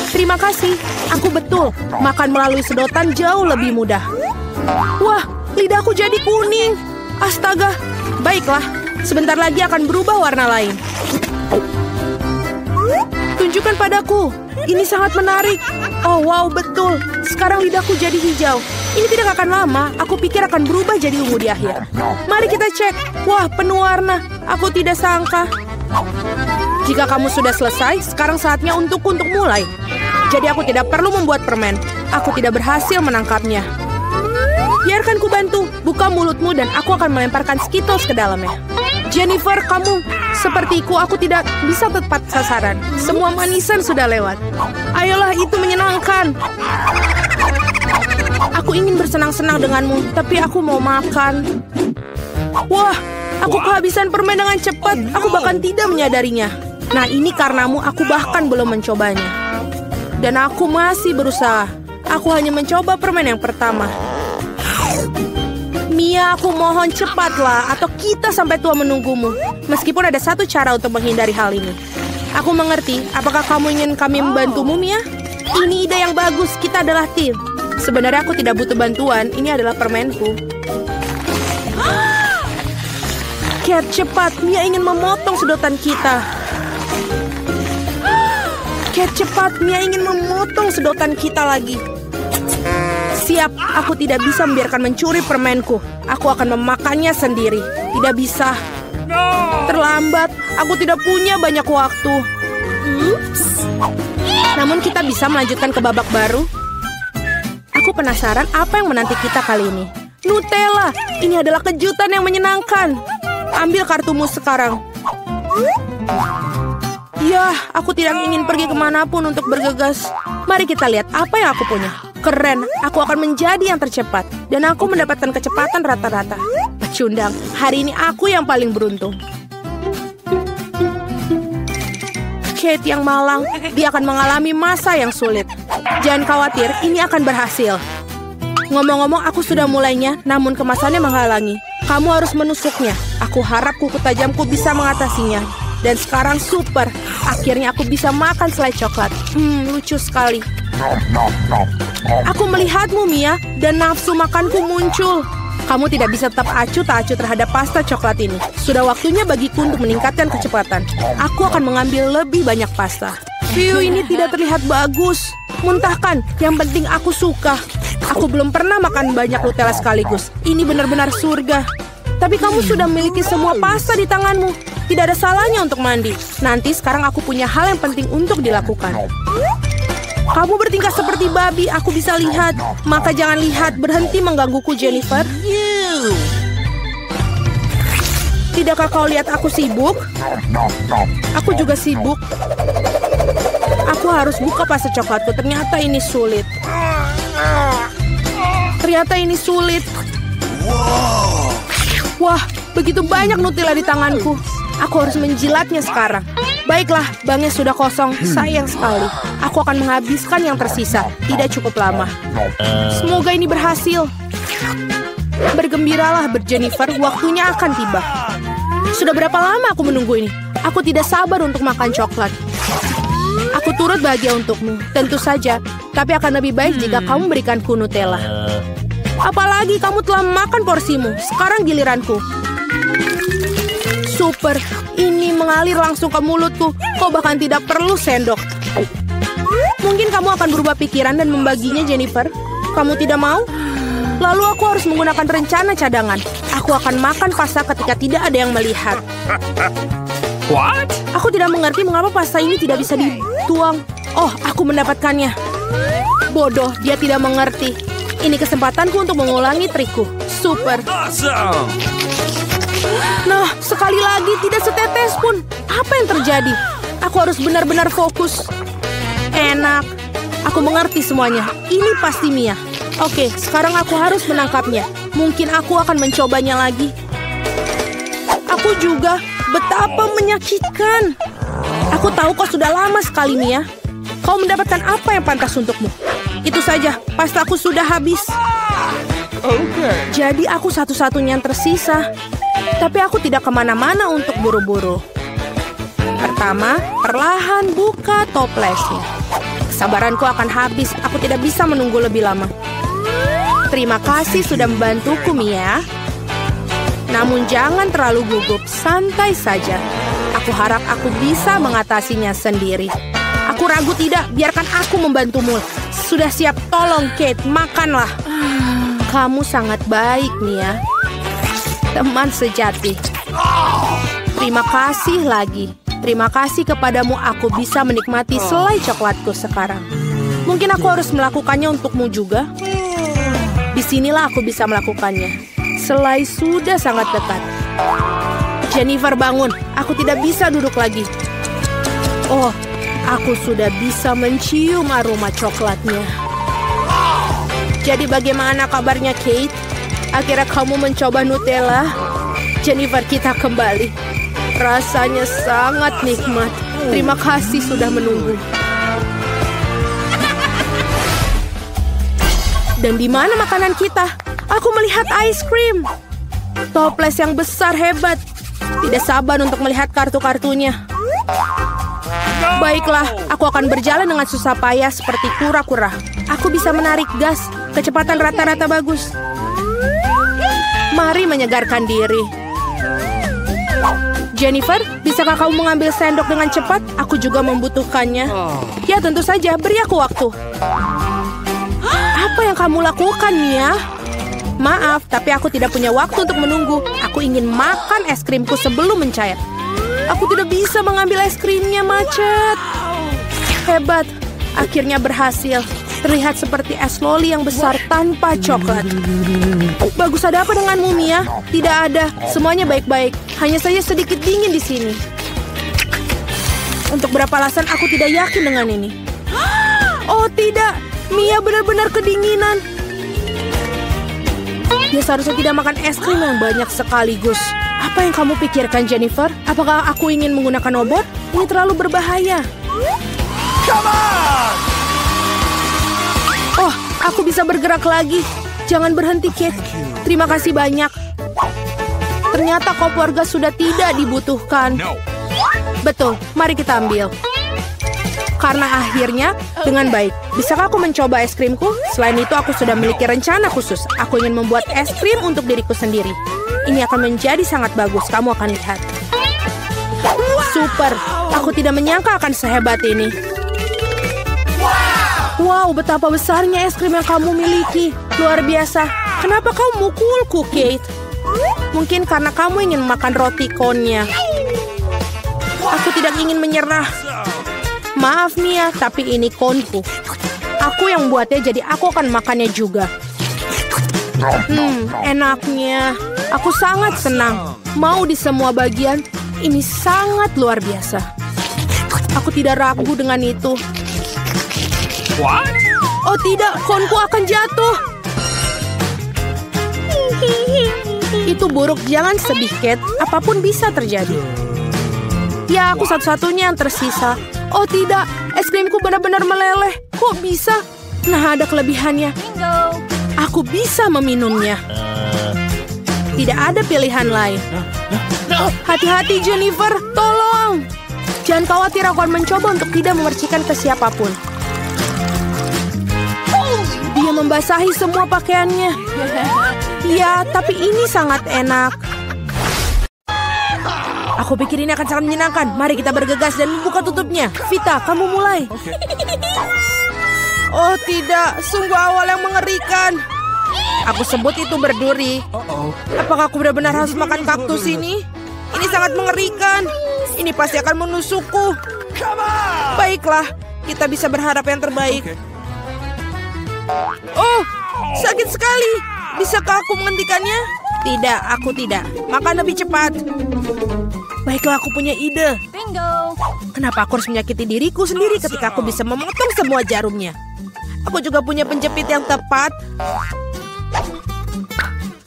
Terima kasih. Aku betul. Makan melalui sedotan jauh lebih mudah. Wah, lidahku jadi kuning. Astaga. Baiklah, sebentar lagi akan berubah warna lain. Tunjukkan padaku. Ini sangat menarik. Oh, wow, betul. Sekarang lidahku jadi hijau. Ini tidak akan lama. Aku pikir akan berubah jadi ungu di akhir. Mari kita cek. Wah, penuh warna. Aku tidak sangka. Jika kamu sudah selesai, sekarang saatnya untukku untuk mulai. Jadi aku tidak perlu membuat permen. Aku tidak berhasil menangkapnya. Biarkan ku bantu. Buka mulutmu dan aku akan melemparkan Skittles ke dalamnya. Jennifer, kamu sepertiku, aku tidak bisa tepat sasaran. Semua manisan sudah lewat. Ayolah, itu menyenangkan. Aku ingin bersenang-senang denganmu, tapi aku mau makan. Wah, Aku kehabisan permen dengan cepat. Aku bahkan tidak menyadarinya. Nah, ini karenamu aku bahkan belum mencobanya. Dan aku masih berusaha. Aku hanya mencoba permen yang pertama. Mia, aku mohon cepatlah, atau kita sampai tua menunggumu. Meskipun ada satu cara untuk menghindari hal ini. Aku mengerti. Apakah kamu ingin kami membantumu, Mia? Ini ide yang bagus. Kita adalah tim. Sebenarnya aku tidak butuh bantuan. Ini adalah permenku. Cat, cepat. Mia ingin memotong sedotan kita. Cat, cepat. Mia ingin memotong sedotan kita lagi. Siap, aku tidak bisa membiarkan mencuri permenku. Aku akan memakannya sendiri. Tidak bisa. Terlambat, aku tidak punya banyak waktu. Namun kita bisa melanjutkan ke babak baru. Aku penasaran apa yang menanti kita kali ini. Nutella, ini adalah kejutan yang menyenangkan. Ambil kartumu sekarang. Ya, aku tidak ingin pergi kemanapun untuk bergegas. Mari kita lihat apa yang aku punya. Keren, aku akan menjadi yang tercepat. Dan aku mendapatkan kecepatan rata-rata. Pecundang, hari ini aku yang paling beruntung. Kate yang malang, dia akan mengalami masa yang sulit. Jangan khawatir, ini akan berhasil. Ngomong-ngomong, aku sudah mulainya, namun kemasannya menghalangi. Kamu harus menusuknya. Aku harap kuku tajamku bisa mengatasinya. Dan sekarang super. Akhirnya aku bisa makan selai coklat. Lucu sekali. Aku melihatmu, Mia, dan nafsu makanku muncul. Kamu tidak bisa tetap acuh tak acuh terhadap pasta coklat ini. Sudah waktunya bagiku untuk meningkatkan kecepatan. Aku akan mengambil lebih banyak pasta. View ini tidak terlihat bagus. Muntahkan, yang penting aku suka. Aku belum pernah makan banyak Nutella sekaligus. Ini benar-benar surga. Tapi kamu sudah memiliki semua pasta di tanganmu. Tidak ada salahnya untuk mandi. Nanti sekarang aku punya hal yang penting untuk dilakukan. Kamu bertingkah seperti babi, aku bisa lihat. Maka jangan lihat, berhenti menggangguku, Jennifer. Tidakkah kau lihat aku sibuk? Aku juga sibuk. Aku harus buka pasta coklatku, ternyata ini sulit. Wah, begitu banyak Nutella di tanganku. Aku harus menjilatnya sekarang. Baiklah, banknya sudah kosong. Sayang sekali. Aku akan menghabiskan yang tersisa. Tidak cukup lama. Semoga ini berhasil. Bergembiralah, Jennifer. Waktunya akan tiba. Sudah berapa lama aku menunggu ini? Aku tidak sabar untuk makan coklat. Aku turut bahagia untukmu. Tentu saja. Tapi akan lebih baik jika kamu berikanku Nutella. Apalagi kamu telah makan porsimu. Sekarang giliranku. Super, ini mengalir langsung ke mulutku. Kau bahkan tidak perlu sendok. Mungkin kamu akan berubah pikiran dan membaginya, Jennifer. Kamu tidak mau? Lalu aku harus menggunakan rencana cadangan. Aku akan makan pasta ketika tidak ada yang melihat. What? Aku tidak mengerti mengapa pasta ini tidak bisa dituang. Oh, aku mendapatkannya. Bodoh, dia tidak mengerti. Ini kesempatanku untuk mengulangi trikku. Super. Awesome. Nah, sekali lagi tidak setetes pun. Apa yang terjadi? Aku harus benar-benar fokus. Enak. Aku mengerti semuanya. Ini pasti Mia. Oke, sekarang aku harus menangkapnya. Mungkin aku akan mencobanya lagi. Aku juga. Betapa menyakitkan. Aku tahu kau sudah lama sekali, Mia. Kau mendapatkan apa yang pantas untukmu. Itu saja, pastaku sudah habis. Jadi aku satu-satunya yang tersisa. Tapi aku tidak kemana-mana untuk buru-buru. Pertama, perlahan buka toplesnya. Kesabaranku akan habis. Aku tidak bisa menunggu lebih lama. Terima kasih sudah membantuku, Mia. Namun jangan terlalu gugup, santai saja. Aku harap aku bisa mengatasinya sendiri. Aku ragu tidak, biarkan aku membantumu. Sudah siap, tolong Kate, makanlah. Kamu sangat baik, Mia. Teman sejati. Terima kasih lagi. Terima kasih kepadamu aku bisa menikmati selai coklatku sekarang. Mungkin aku harus melakukannya untukmu juga. Disinilah aku bisa melakukannya. Selai sudah sangat dekat. Jennifer, bangun. Aku tidak bisa duduk lagi. Oh, aku sudah bisa mencium aroma coklatnya. Jadi bagaimana kabarnya, Kate? Akhirnya kamu mencoba Nutella? Jennifer, kita kembali. Rasanya sangat nikmat. Terima kasih sudah menunggu. Dan di mana makanan kita? Aku melihat ice cream. Toples yang besar hebat. Tidak sabar untuk melihat kartu-kartunya. Baiklah, aku akan berjalan dengan susah payah seperti kura-kura. Aku bisa menarik gas. Kecepatan rata-rata bagus. Mari menyegarkan diri. Jennifer, bisakah kamu mengambil sendok dengan cepat? Aku juga membutuhkannya. Ya, tentu saja. Beri aku waktu. Apa yang kamu lakukan, Mia? Maaf, tapi aku tidak punya waktu untuk menunggu. Aku ingin makan es krimku sebelum mencair. Aku tidak bisa mengambil es krimnya, macet. Hebat. Akhirnya berhasil. Terlihat seperti es loli yang besar tanpa coklat. Bagus, ada apa denganmu, Mia? Tidak ada. Semuanya baik-baik. Hanya saja sedikit dingin di sini. Untuk berapa alasan aku tidak yakin dengan ini. Oh, tidak. Mia benar-benar kedinginan. Dia seharusnya tidak makan es krim yang banyak sekaligus. Apa yang kamu pikirkan, Jennifer? Apakah aku ingin menggunakan obat? Ini terlalu berbahaya. Come on! Oh, aku bisa bergerak lagi. Jangan berhenti, Kate. Terima kasih banyak. Ternyata kop warga sudah tidak dibutuhkan. No. Betul, mari kita ambil. Karena akhirnya, dengan baik. Bisakah aku mencoba es krimku? Selain itu, aku sudah memiliki rencana khusus. Aku ingin membuat es krim untuk diriku sendiri. Ini akan menjadi sangat bagus, kamu akan lihat. Super, aku tidak menyangka akan sehebat ini. Wow, betapa besarnya es krim yang kamu miliki. Luar biasa. Kenapa kau mukulku, Kate? Mungkin karena kamu ingin makan roti konnya. Aku tidak ingin menyerah. Maaf, Mia, tapi ini konku. Aku yang buatnya, jadi aku akan makannya juga. Enaknya. Aku sangat senang. Mau di semua bagian. Ini sangat luar biasa. Aku tidak ragu dengan itu. What? Oh tidak, konku akan jatuh. Itu buruk, jangan sedih, Kate. Apapun bisa terjadi. Ya, aku satu-satunya yang tersisa. Oh tidak, es krimku benar-benar meleleh. Kok bisa? Nah, ada kelebihannya. Aku bisa meminumnya. Tidak ada pilihan lain. Hati-hati, Jennifer. Tolong. Jangan khawatir, aku akan mencoba untuk tidak memercikan ke siapapun. Dia membasahi semua pakaiannya. Ya, tapi ini sangat enak. Aku pikir ini akan sangat menyenangkan. Mari kita bergegas dan buka tutupnya. Vita, kamu mulai. Oh tidak, sungguh awal yang mengerikan. Aku sebut itu berduri. Apakah aku benar-benar harus makan kaktus ini? Ini sangat mengerikan. Ini pasti akan menusukku. Baiklah, kita bisa berharap yang terbaik. Oh, sakit sekali. Bisakah aku menghentikannya? Tidak, aku tidak. Makan lebih cepat. Baiklah, aku punya ide. Bingo. Kenapa aku harus menyakiti diriku sendiri ketika aku bisa memotong semua jarumnya? Aku juga punya penjepit yang tepat.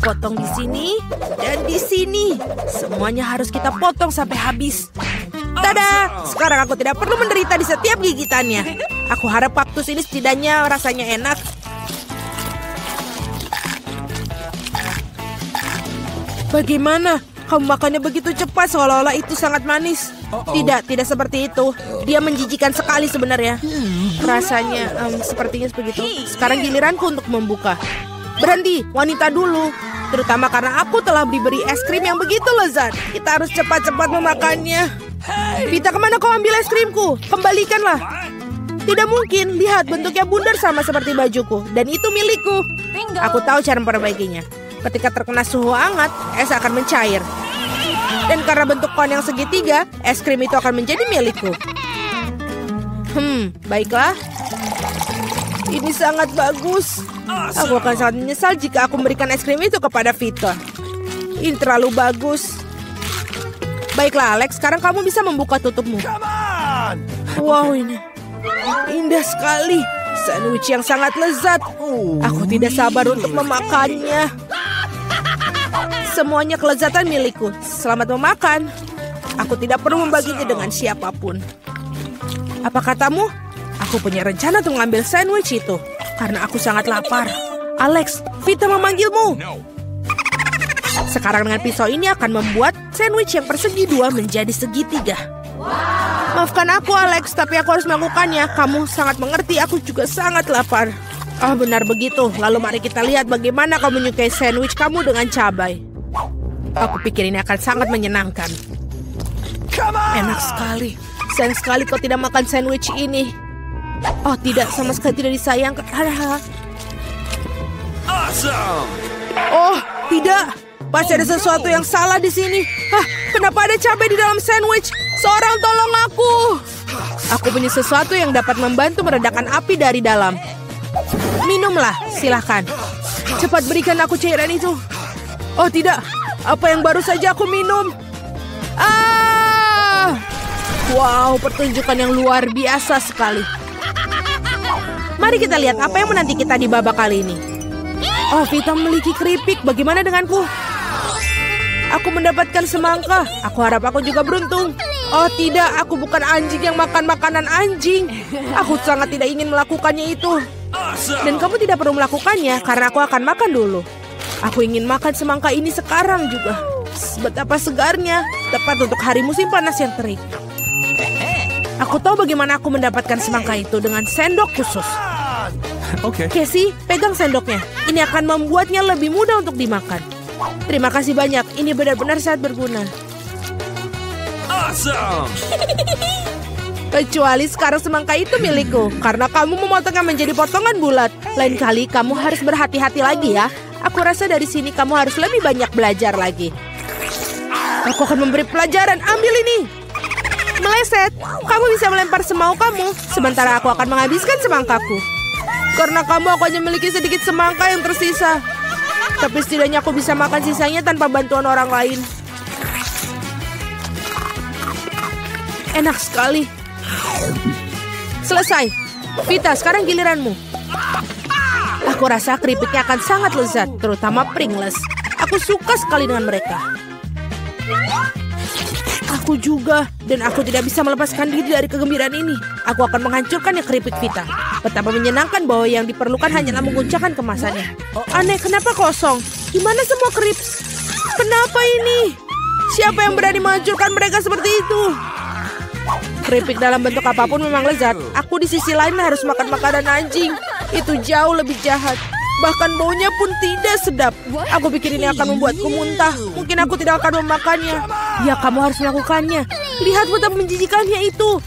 Potong di sini dan di sini. Semuanya harus kita potong sampai habis. Tada! Sekarang aku tidak perlu menderita di setiap gigitannya. Aku harap kaktus ini setidaknya rasanya enak. Bagaimana? Kamu makannya begitu cepat seolah-olah itu sangat manis. Tidak seperti itu. Dia menjijikan sekali sebenarnya. Rasanya sepertinya begitu. Sekarang giliranku untuk membuka. Berhenti, wanita dulu. Terutama karena aku telah diberi es krim yang begitu lezat. Kita harus cepat-cepat memakannya. Vita, kemana kau ambil es krimku? Kembalikanlah. Tidak mungkin, lihat bentuknya bundar sama seperti bajuku. Dan itu milikku. Aku tahu cara memperbaikinya. Ketika terkena suhu hangat, es akan mencair. Dan karena bentuk kon yang segitiga, es krim itu akan menjadi milikku. Baiklah. Ini sangat bagus. Aku akan sangat menyesal jika aku memberikan es krim itu kepada Vita. Ini terlalu bagus. Baiklah, Alex, sekarang kamu bisa membuka tutupmu. Wow, ini indah sekali. Sandwich yang sangat lezat. Aku tidak sabar untuk memakannya. Semuanya kelezatan milikku. Selamat memakan. Aku tidak perlu membaginya dengan siapapun. Apa katamu? Aku punya rencana untuk mengambil sandwich itu. Karena aku sangat lapar. Alex, Vita memanggilmu. Sekarang dengan pisau ini akan membuat sandwich yang persegi 2 menjadi segitiga. Maafkan aku, Alex, tapi aku harus melakukannya. Kamu sangat mengerti, aku juga sangat lapar. Oh, benar begitu. Lalu mari kita lihat bagaimana kau menyukai sandwich kamu dengan cabai. Aku pikir ini akan sangat menyenangkan. Enak sekali. Sayang sekali kau tidak makan sandwich ini. Oh, tidak. Sama sekali tidak disayangkan. Awesome! Oh, tidak. Pasti ada sesuatu yang salah di sini. Hah, kenapa ada cabai di dalam sandwich? Seorang tolong aku. Aku punya sesuatu yang dapat membantu meredakan api dari dalam. Minumlah, silahkan. Cepat berikan aku cairan itu. Oh tidak, apa yang baru saja aku minum? Ah! Wow, pertunjukan yang luar biasa sekali. Mari kita lihat apa yang menanti kita di babak kali ini. Oh, Vita memiliki keripik. Bagaimana denganku? Aku mendapatkan semangka. Aku harap aku juga beruntung. Oh tidak, aku bukan anjing yang makan makanan anjing. Aku sangat tidak ingin melakukannya itu. Dan kamu tidak perlu melakukannya karena aku akan makan dulu. Aku ingin makan semangka ini sekarang juga. Betapa segarnya, tepat untuk hari musim panas yang terik. Aku tahu bagaimana aku mendapatkan semangka itu dengan sendok khusus. Oke. Casey, pegang sendoknya. Ini akan membuatnya lebih mudah untuk dimakan. Terima kasih banyak, ini benar-benar sangat berguna. Awesome! Kecuali sekarang semangka itu milikku, karena kamu memotongnya menjadi potongan bulat. Lain kali kamu harus berhati-hati lagi ya. Aku rasa dari sini kamu harus lebih banyak belajar lagi. Aku akan memberi pelajaran, ambil ini. Meleset, kamu bisa melempar semau kamu, sementara aku akan menghabiskan semangkaku. Karena kamu aku hanya memiliki sedikit semangka yang tersisa. Tapi setidaknya aku bisa makan sisanya tanpa bantuan orang lain. Enak sekali. Selesai. Vita, sekarang giliranmu. Aku rasa keripiknya akan sangat lezat, terutama Pringles. Aku suka sekali dengan mereka. Aku juga, dan aku tidak bisa melepaskan diri dari kegembiraan ini. Aku akan menghancurkannya keripik Vita. Betapa menyenangkan bahwa yang diperlukan hanyalah menguncangkan kemasannya. Aneh, kenapa kosong? Gimana semua krips? Kenapa ini? Siapa yang berani menghancurkan mereka seperti itu? Keripik dalam bentuk apapun memang lezat. Aku di sisi lain harus makan makanan anjing. Itu jauh lebih jahat. Bahkan baunya pun tidak sedap. Aku pikir ini akan membuatku muntah. Mungkin aku tidak akan memakannya. Ya, kamu harus melakukannya. Lihat betapa menjijikannya itu.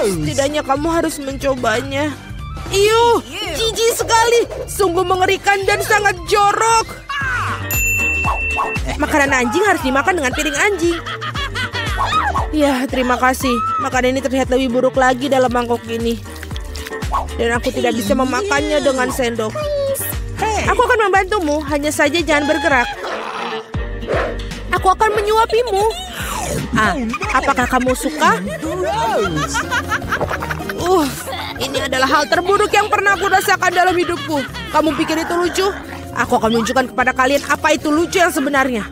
Setidaknya kamu harus mencobanya. Iuh, jijik sekali. Sungguh mengerikan dan sangat jorok. Makanan anjing harus dimakan dengan piring anjing. Ya, terima kasih. Makanan ini terlihat lebih buruk lagi dalam mangkok ini. Dan aku tidak bisa memakannya dengan sendok. Aku akan membantumu, hanya saja jangan bergerak. Aku akan menyuapimu. Apakah kamu suka? Ini adalah hal terburuk yang pernah aku rasakan dalam hidupku. Kamu pikir itu lucu? Aku akan menunjukkan kepada kalian apa itu lucu yang sebenarnya.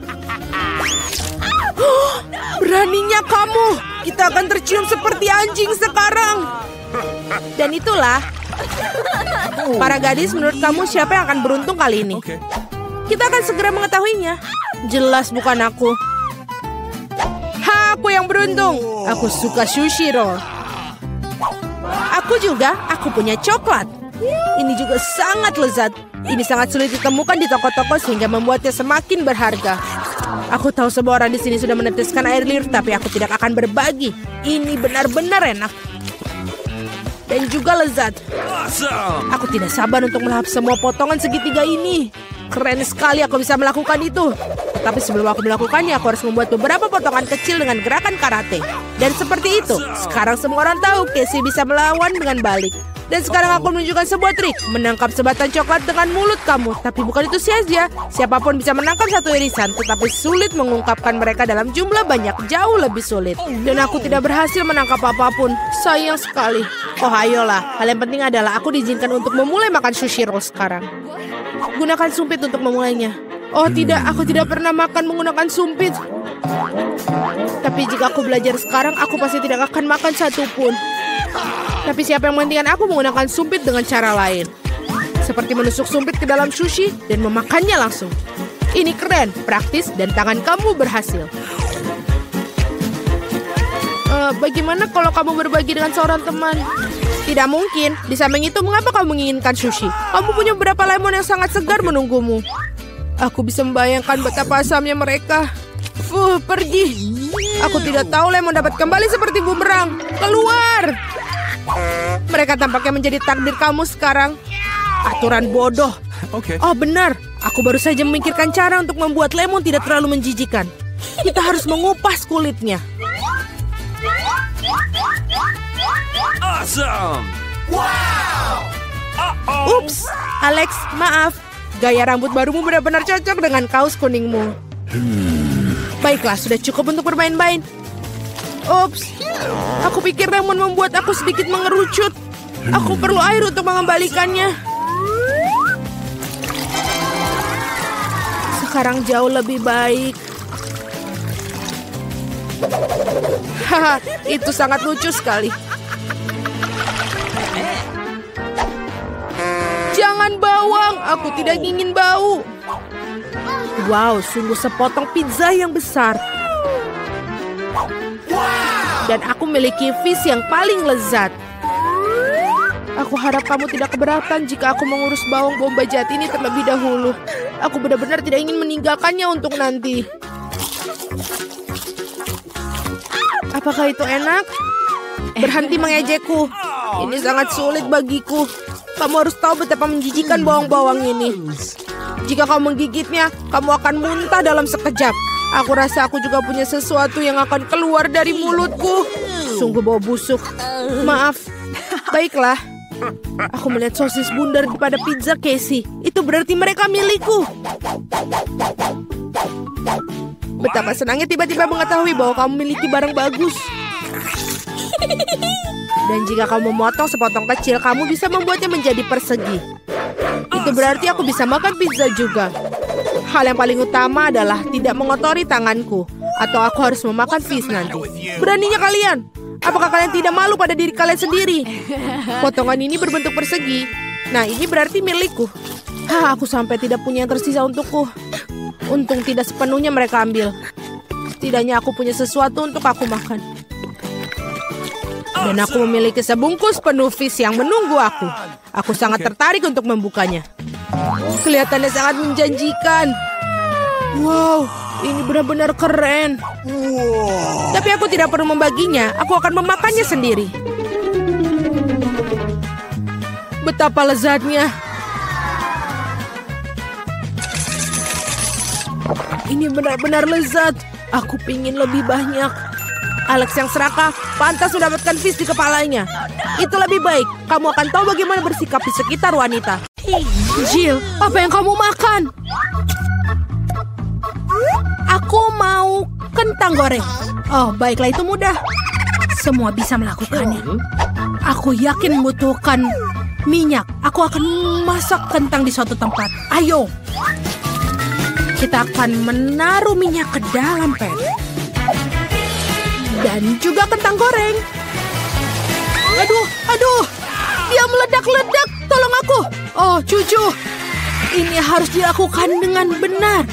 Beraninya kamu. Kita akan tercium seperti anjing sekarang. Dan itulah. Para gadis, menurut kamu siapa yang akan beruntung kali ini? Kita akan segera mengetahuinya. Jelas bukan aku. Aku yang beruntung. Aku suka sushi roll. Aku juga, aku punya coklat. Ini juga sangat lezat. Ini sangat sulit ditemukan di toko-toko sehingga membuatnya semakin berharga. Aku tahu semua orang di sini sudah meneteskan air liur, tapi aku tidak akan berbagi. Ini benar-benar enak. Dan juga lezat. Aku tidak sabar untuk melahap semua potongan segitiga ini. Keren sekali aku bisa melakukan itu. Tapi sebelum aku melakukannya, aku harus membuat beberapa potongan kecil dengan gerakan karate. Dan seperti itu, sekarang semua orang tahu Casey bisa melawan dengan balik. Dan sekarang aku menunjukkan sebuah trik. Menangkap sebatang coklat dengan mulut kamu. Tapi bukan itu saja. Siapapun bisa menangkap satu irisan. Tetapi sulit mengungkapkan mereka dalam jumlah banyak. Jauh lebih sulit. Dan aku tidak berhasil menangkap apapun. Sayang sekali. Oh ayolah. Hal yang penting adalah aku diizinkan untuk memulai makan sushi roll sekarang. Gunakan sumpit untuk memulainya. Oh tidak, aku tidak pernah makan menggunakan sumpit. Tapi jika aku belajar sekarang, aku pasti tidak akan makan satupun. Tapi siapa yang menghentikan aku menggunakan sumpit dengan cara lain? Seperti menusuk sumpit ke dalam sushi dan memakannya langsung. Ini keren, praktis, dan tangan kamu berhasil. Bagaimana kalau kamu berbagi dengan seorang teman? Tidak mungkin. Di samping itu, mengapa kamu menginginkan sushi? Kamu punya beberapa lemon yang sangat segar menunggumu. Aku bisa membayangkan betapa asamnya mereka. Pergi. Aku tidak tahu lemon dapat kembali seperti bumerang. Keluar. Mereka tampaknya menjadi takdir kamu sekarang. Aturan bodoh. Oh benar. Aku baru saja memikirkan cara untuk membuat lemon tidak terlalu menjijikan. Kita harus mengupas kulitnya. Awesome! Wow! Ups, Alex, maaf. Gaya rambut barumu benar-benar cocok dengan kaos kuningmu. Baiklah, sudah cukup untuk bermain-main. Ups, aku pikir lemon membuat aku sedikit mengerucut. Aku perlu air untuk mengembalikannya. Sekarang jauh lebih baik. Haha, itu sangat lucu sekali. Jangan bawang, aku tidak ingin bau. Wow, sungguh sepotong pizza yang besar. Dan aku memiliki fish yang paling lezat. Aku harap kamu tidak keberatan jika aku mengurus bawang bombay jahat ini terlebih dahulu. Aku benar-benar tidak ingin meninggalkannya untuk nanti. Apakah itu enak? Berhenti mengejekku. Ini sangat sulit bagiku. Kamu harus tahu betapa menjijikan bawang-bawang ini. Jika kamu menggigitnya, kamu akan muntah dalam sekejap. Aku rasa aku juga punya sesuatu yang akan keluar dari mulutku. Sungguh bau busuk. Maaf. Baiklah. Aku melihat sosis bundar pada pizza Casey. Itu berarti mereka milikku. Betapa senangnya tiba-tiba mengetahui bahwa kamu memiliki barang bagus. Dan jika kamu memotong sepotong kecil, kamu bisa membuatnya menjadi persegi. Itu berarti aku bisa makan pizza juga. Hal yang paling utama adalah tidak mengotori tanganku. Atau aku harus memakan fish nanti. Beraninya kalian? Apakah kalian tidak malu pada diri kalian sendiri? Potongan ini berbentuk persegi. Nah, ini berarti milikku. Aku sampai tidak punya yang tersisa untukku. Untung tidak sepenuhnya mereka ambil. Setidaknya aku punya sesuatu untuk aku makan. Dan aku memiliki sebungkus penuh fish yang menunggu aku. Aku sangat tertarik untuk membukanya. Kelihatannya sangat menjanjikan. Wow, ini benar-benar keren. Tapi aku tidak perlu membaginya. Aku akan memakannya sendiri. Betapa lezatnya. Ini benar-benar lezat. Aku pingin lebih banyak. Alex yang serakah pantas mendapatkan fish di kepalanya. Itu lebih baik. Kamu akan tahu bagaimana bersikap di sekitar wanita. Jill, apa yang kamu makan? Aku mau kentang goreng. Oh, baiklah, itu mudah. Semua bisa melakukannya. Aku yakin membutuhkan minyak. Aku akan masak kentang di suatu tempat. Ayo. Kita akan menaruh minyak ke dalam pan. Dan juga kentang goreng. Aduh. Dia meledak-ledak. Tolong aku. Oh, cucu. Ini harus dilakukan dengan benar.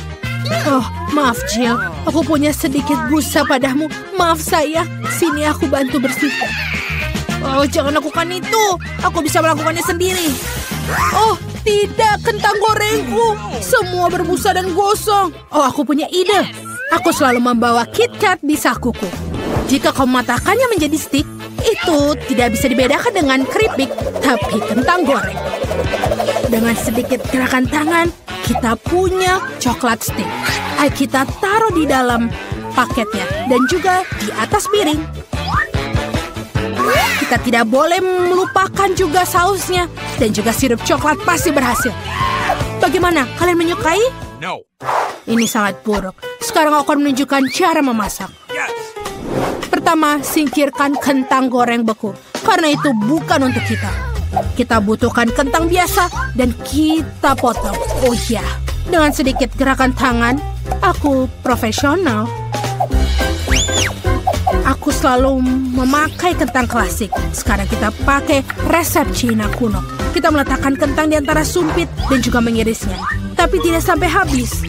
Oh, maaf, Jill. Aku punya sedikit busa padamu. Maaf, saya. Sini aku bantu bersihkan. Oh, jangan lakukan itu. Aku bisa melakukannya sendiri. Oh, tidak. Kentang gorengku. Semua berbusa dan gosong. Oh, aku punya ide. Aku selalu membawa KitKat di sakuku. Jika kau mematahkannya menjadi stik, itu tidak bisa dibedakan dengan keripik, tapi kentang goreng. Dengan sedikit gerakan tangan, kita punya coklat stick. Ayo kita taruh di dalam paketnya dan juga di atas piring. Kita tidak boleh melupakan juga sausnya dan juga sirup coklat pasti berhasil. Bagaimana? Kalian menyukai? No. Ini sangat buruk. Sekarang aku akan menunjukkan cara memasak. Pertama, singkirkan kentang goreng beku. Karena itu bukan untuk kita. Kita butuhkan kentang biasa dan kita potong. Oh ya, Dengan sedikit gerakan tangan, aku profesional. Aku selalu memakai kentang klasik. Sekarang kita pakai resep Cina kuno. Kita meletakkan kentang di antara sumpit dan juga mengirisnya. Tapi tidak sampai habis.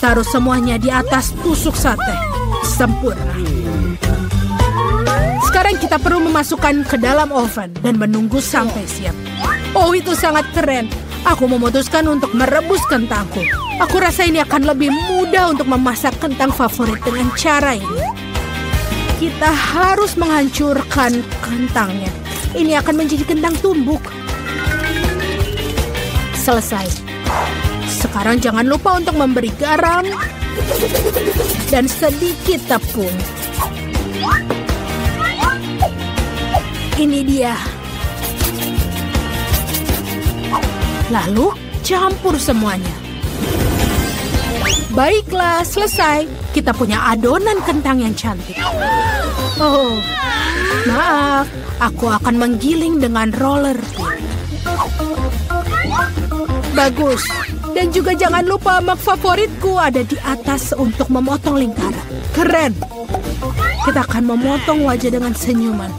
Taruh semuanya di atas tusuk sate. Sempurna. Sekarang kita perlu memasukkan ke dalam oven dan menunggu sampai siap. Oh, itu sangat keren. Aku memutuskan untuk merebus kentangku. Aku rasa ini akan lebih mudah untuk memasak kentang favorit dengan cara ini. Kita harus menghancurkan kentangnya. Ini akan menjadi kentang tumbuk. Selesai. Sekarang jangan lupa untuk memberi garam dan sedikit tepung. Ini dia. Lalu campur semuanya. Baiklah, selesai. Kita punya adonan kentang yang cantik. Oh, maaf. Aku akan menggiling dengan roller. Bagus. Dan juga jangan lupa mak favoritku ada di atas untuk memotong lingkaran. Keren. Kita akan memotong wajah dengan senyuman.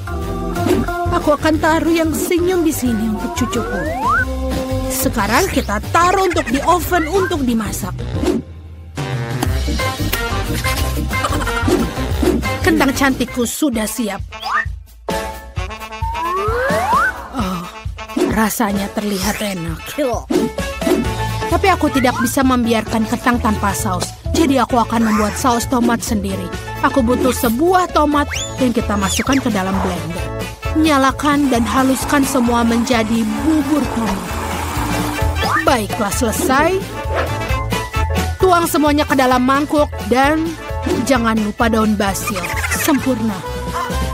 Aku akan taruh yang senyum di sini untuk cucuku. Sekarang kita taruh untuk di oven untuk dimasak. Kentang cantikku sudah siap. Oh, rasanya terlihat enak. Tapi aku tidak bisa membiarkan kentang tanpa saus. Jadi aku akan membuat saus tomat sendiri. Aku butuh sebuah tomat yang kita masukkan ke dalam blender. Nyalakan dan haluskan semua menjadi bubur tomat. Baiklah, selesai. Tuang semuanya ke dalam mangkuk dan jangan lupa daun basil. Sempurna.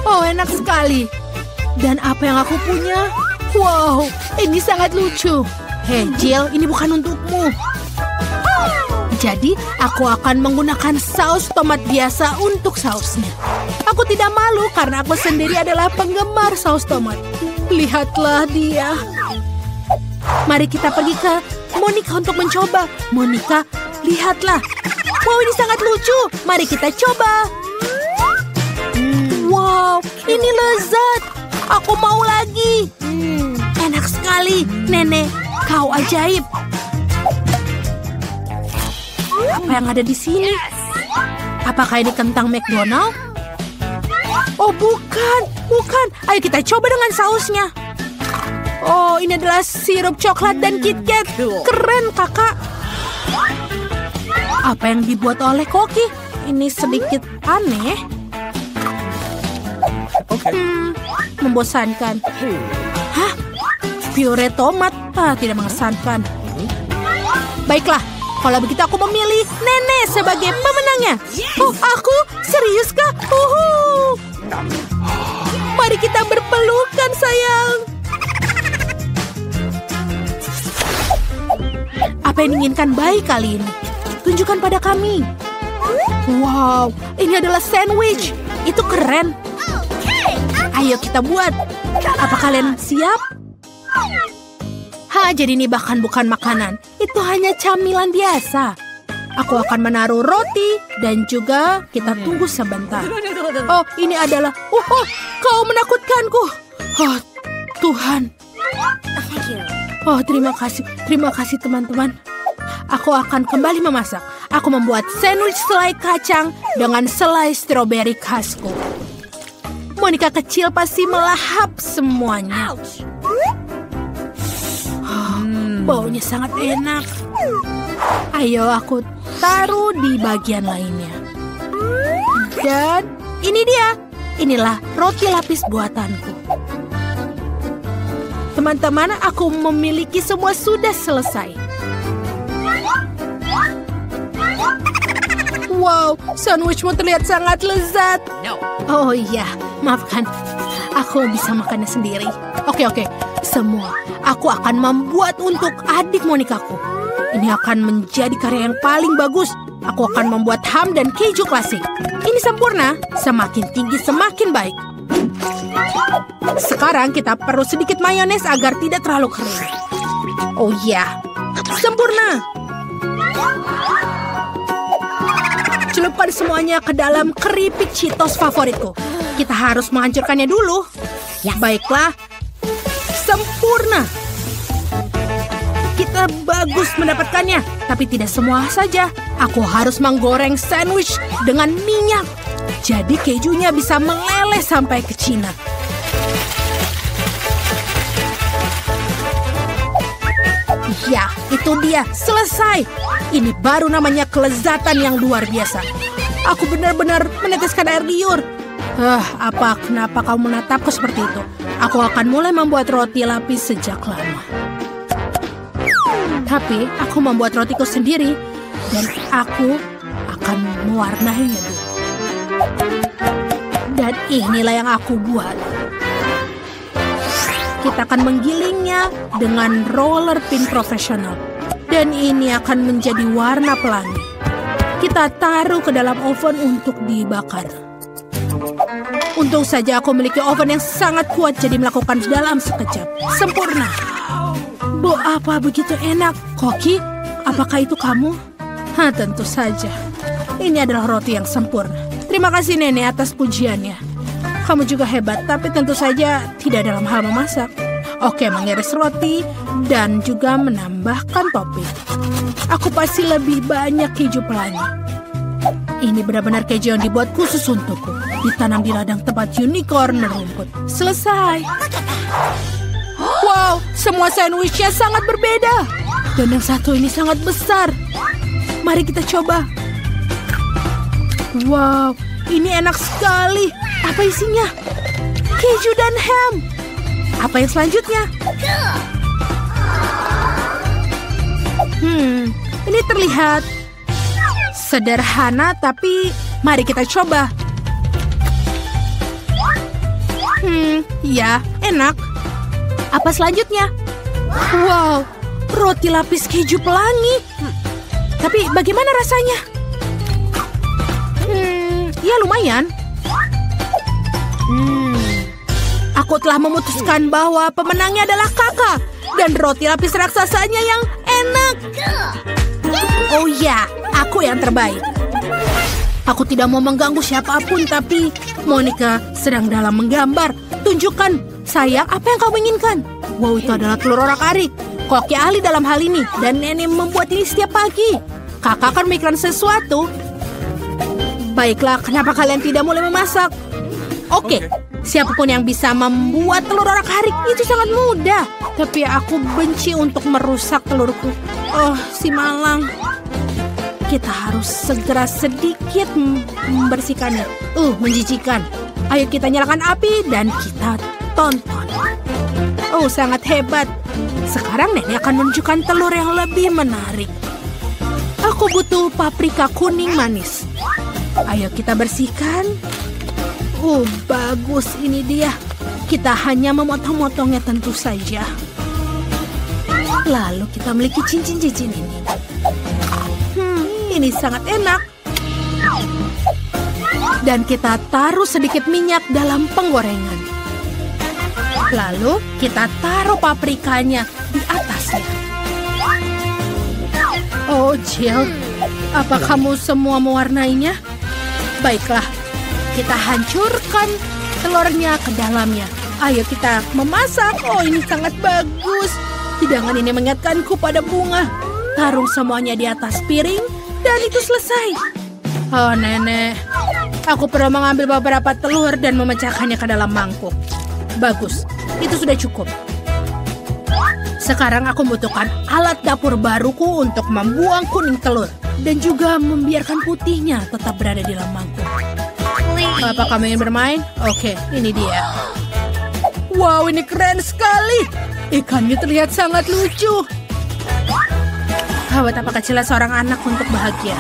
Oh, enak sekali. Dan apa yang aku punya? Wow, ini sangat lucu. Hei, Jill, ini bukan untukmu. Jadi, aku akan menggunakan saus tomat biasa untuk sausnya. Aku tidak malu karena aku sendiri adalah penggemar saus tomat. Lihatlah dia. Mari kita pergi ke Monica untuk mencoba. Monica, lihatlah. Wow, ini sangat lucu. Mari kita coba. Wow, ini lezat. Aku mau lagi. Enak sekali, Nenek. Kau ajaib. Apa yang ada di sini? Apakah ini kentang McDonald? Oh, bukan. Ayo kita coba dengan sausnya. Oh, ini adalah sirup coklat dan KitKat. Keren, kakak. Apa yang dibuat oleh Koki? Ini sedikit aneh. Membosankan. Hah? Pure tomat? Tidak mengesankan. Baiklah, kalau begitu aku memilih Nenek sebagai pemenangnya. Oh, aku? Seriuskah? Mari kita berpelukan, sayang. Apa yang diinginkan bayi kali ini? Tunjukkan pada kami. Wow, ini adalah sandwich. Itu keren. Ayo kita buat. Apa kalian siap? Jadi ini bahkan bukan makanan. Itu hanya camilan biasa. Aku akan menaruh roti dan juga kita tunggu sebentar. Oh, ini adalah... kau menakutkanku. Oh, Tuhan. Oh, terima kasih teman-teman. Aku akan kembali memasak. Aku membuat sandwich selai kacang dengan selai stroberi khasku. Monica kecil pasti melahap semuanya. Baunya sangat enak. Ayo aku taruh di bagian lainnya. Dan ini dia. Inilah roti lapis buatanku. Teman-teman, aku memiliki semua sudah selesai. Wow, sandwichmu terlihat sangat lezat. Oh iya, maafkan. Aku bisa makannya sendiri. Oke. Semua. Aku akan membuat untuk adik Monikaku. Ini akan menjadi karya yang paling bagus. Aku akan membuat ham dan keju klasik. Ini sempurna. Semakin tinggi semakin baik. Sekarang kita perlu sedikit mayones agar tidak terlalu kering. Oh iya. Sempurna. Celupkan semuanya ke dalam keripik Cheetos favoritku. Kita harus menghancurkannya dulu. Baiklah. Sempurna. Kita bagus mendapatkannya. Tapi tidak semua saja. Aku harus menggoreng sandwich dengan minyak. Jadi kejunya bisa meleleh sampai ke Cina. Ya, itu dia. Selesai. Ini baru namanya kelezatan yang luar biasa. Aku benar-benar meneteskan air liur. Kenapa kamu menatapku seperti itu? Aku akan mulai membuat roti lapis sejak lama. Tapi aku membuat rotiku sendiri. Dan aku akan mewarnainya dulu. Dan inilah yang aku buat. Kita akan menggilingnya dengan roller pin profesional. Dan ini akan menjadi warna pelangi. Kita taruh ke dalam oven untuk dibakar. Untung saja aku memiliki oven yang sangat kuat, jadi melakukan dalam sekejap. Sempurna. Apa begitu enak? Koki, apakah itu kamu? Tentu saja. Ini adalah roti yang sempurna. Terima kasih Nenek atas pujiannya. Kamu juga hebat, tapi tentu saja tidak dalam hal memasak. Oke, mengiris roti dan juga menambahkan topping. Aku pasti lebih banyak keju pelangi. Ini benar-benar keju yang dibuat khusus untukku. Ditanam di ladang tempat unicorn merumput. Selesai. Wow, semua sandwichnya sangat berbeda. Dan yang satu ini sangat besar. Mari kita coba. Wow, ini enak sekali. Apa isinya? Keju dan ham. Apa yang selanjutnya? Ini terlihat sederhana, tapi mari kita coba. Ya, enak. Apa selanjutnya? Wow, roti lapis keju pelangi. Tapi bagaimana rasanya? Ya lumayan. Aku telah memutuskan bahwa pemenangnya adalah kakak. Dan roti lapis raksasanya yang enak. Oh ya, aku yang terbaik. Aku tidak mau mengganggu siapapun, tapi Monica sedang dalam menggambar. Tunjukkan, sayang, apa yang kamu inginkan? Wow, itu adalah telur orak-arik. Koki ahli dalam hal ini, dan Nenek membuat ini setiap pagi. Kakak akan memikirkan sesuatu. Baiklah, kenapa kalian tidak mulai memasak? Oke. Siapapun yang bisa membuat telur orak-arik itu sangat mudah. Tapi aku benci untuk merusak telurku. Si malang. Kita harus segera sedikit membersihkannya. Menjijikan. Ayo kita nyalakan api dan kita tonton. Sangat hebat. Sekarang Nenek akan menunjukkan telur yang lebih menarik. Aku butuh paprika kuning manis. Ayo kita bersihkan. Bagus, ini dia. Kita hanya memotong-motongnya tentu saja. Lalu kita memiliki cincin-cincin ini. Ini sangat enak. Dan kita taruh sedikit minyak dalam penggorengan. Lalu kita taruh paprikanya di atasnya. Jill, apa kamu semua mewarnainya? Baiklah. Kita hancurkan telurnya ke dalamnya. Ayo kita memasak. Ini sangat bagus. Hidangan ini mengingatkanku pada bunga. Taruh semuanya di atas piring. Dan itu selesai. Nenek. Aku perlu mengambil beberapa telur dan memecahkannya ke dalam mangkuk. Bagus. Itu sudah cukup. Sekarang aku membutuhkan alat dapur baruku untuk membuang kuning telur. Dan juga membiarkan putihnya tetap berada di dalam mangkuk. Apa kamu ingin bermain? Oke, ini dia. Wow, ini keren sekali. Ikannya terlihat sangat lucu. Betapa kecilnya seorang anak untuk bahagia.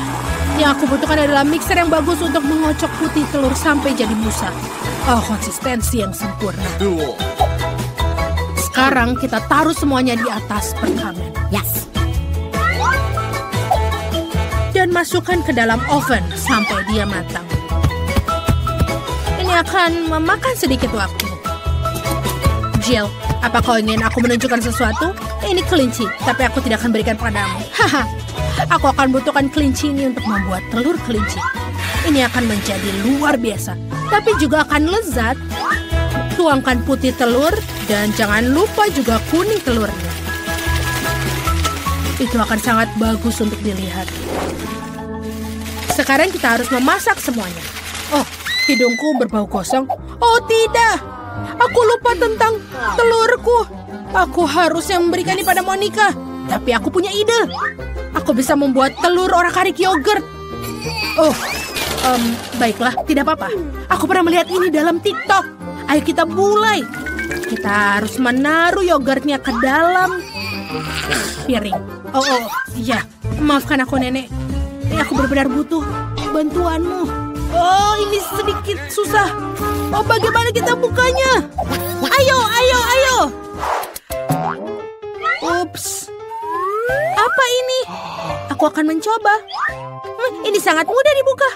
Yang aku butuhkan adalah mixer yang bagus untuk mengocok putih telur sampai jadi busa. Konsistensi yang sempurna. Sekarang kita taruh semuanya di atas perkamen. Yes. Dan masukkan ke dalam oven sampai dia matang. Ini akan memakan sedikit waktu. Jill, Apa kau ingin aku menunjukkan sesuatu? Ini kelinci, tapi aku tidak akan berikan padamu. Haha. Aku akan butuhkan kelinci ini untuk membuat telur kelinci. Ini akan menjadi luar biasa, tapi juga akan lezat. Tuangkan putih telur dan jangan lupa juga kuning telurnya. Itu akan sangat bagus untuk dilihat. Sekarang kita harus memasak semuanya. Oh, hidungku berbau kosong. Oh tidak, aku lupa tentang telurku. Aku harusnya memberikannya pada Monica. Tapi aku punya ide. Aku bisa membuat telur orak-arik yogurt. Oh, baiklah, tidak apa-apa. Aku pernah melihat ini dalam TikTok. Ayo kita mulai. Kita harus menaruh yogurtnya ke dalam piring. Oh, iya. Maafkan aku, Nenek. Aku benar-benar butuh bantuanmu. Oh, ini sedikit susah. Oh, bagaimana kita bukanya? Ayo. Ups. Apa ini? Aku akan mencoba. Ini sangat mudah dibuka.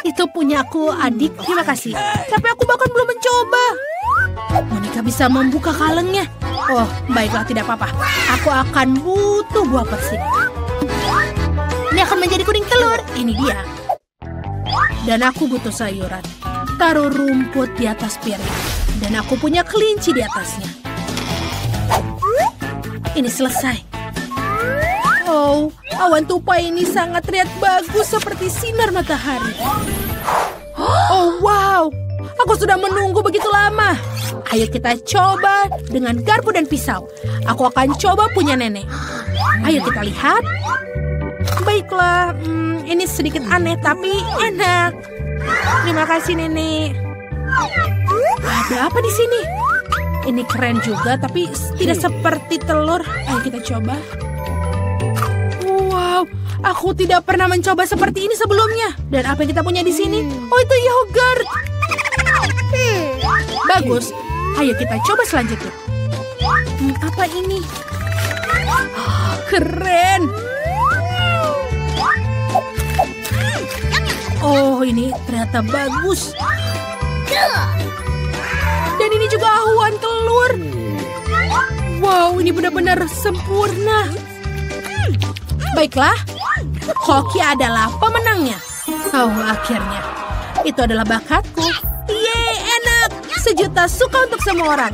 Itu punyaku, adik. Terima kasih. Tapi aku bahkan belum mencoba. Monica bisa membuka kalengnya. Oh, baiklah, tidak apa-apa. Aku akan butuh buah persik. Ini akan menjadi kuning telur. Ini dia. Dan aku butuh sayuran. Taruh rumput di atas piring. Dan aku punya kelinci di atasnya. Ini selesai. Oh, awan tupai ini sangat terlihat bagus seperti sinar matahari. Oh, wow. Aku sudah menunggu begitu lama. Ayo kita coba dengan garpu dan pisau. Aku akan coba punya Nenek. Ayo kita lihat. Baiklah, ini sedikit aneh tapi enak. Terima kasih, Nenek. Ada apa di sini? Ini keren juga, tapi tidak seperti telur. Ayo kita coba. Wow, aku tidak pernah mencoba seperti ini sebelumnya. Dan apa yang kita punya di sini? Oh, itu yogurt. Bagus. Ayo kita coba selanjutnya. Apa ini? Keren. Oh, ini ternyata bagus. Dan ini juga ahuan telur. Wow, ini benar-benar sempurna. Baiklah, Hoki adalah pemenangnya. Oh, akhirnya. Itu adalah bakatku. Yeay, enak. 1 juta suka untuk semua orang.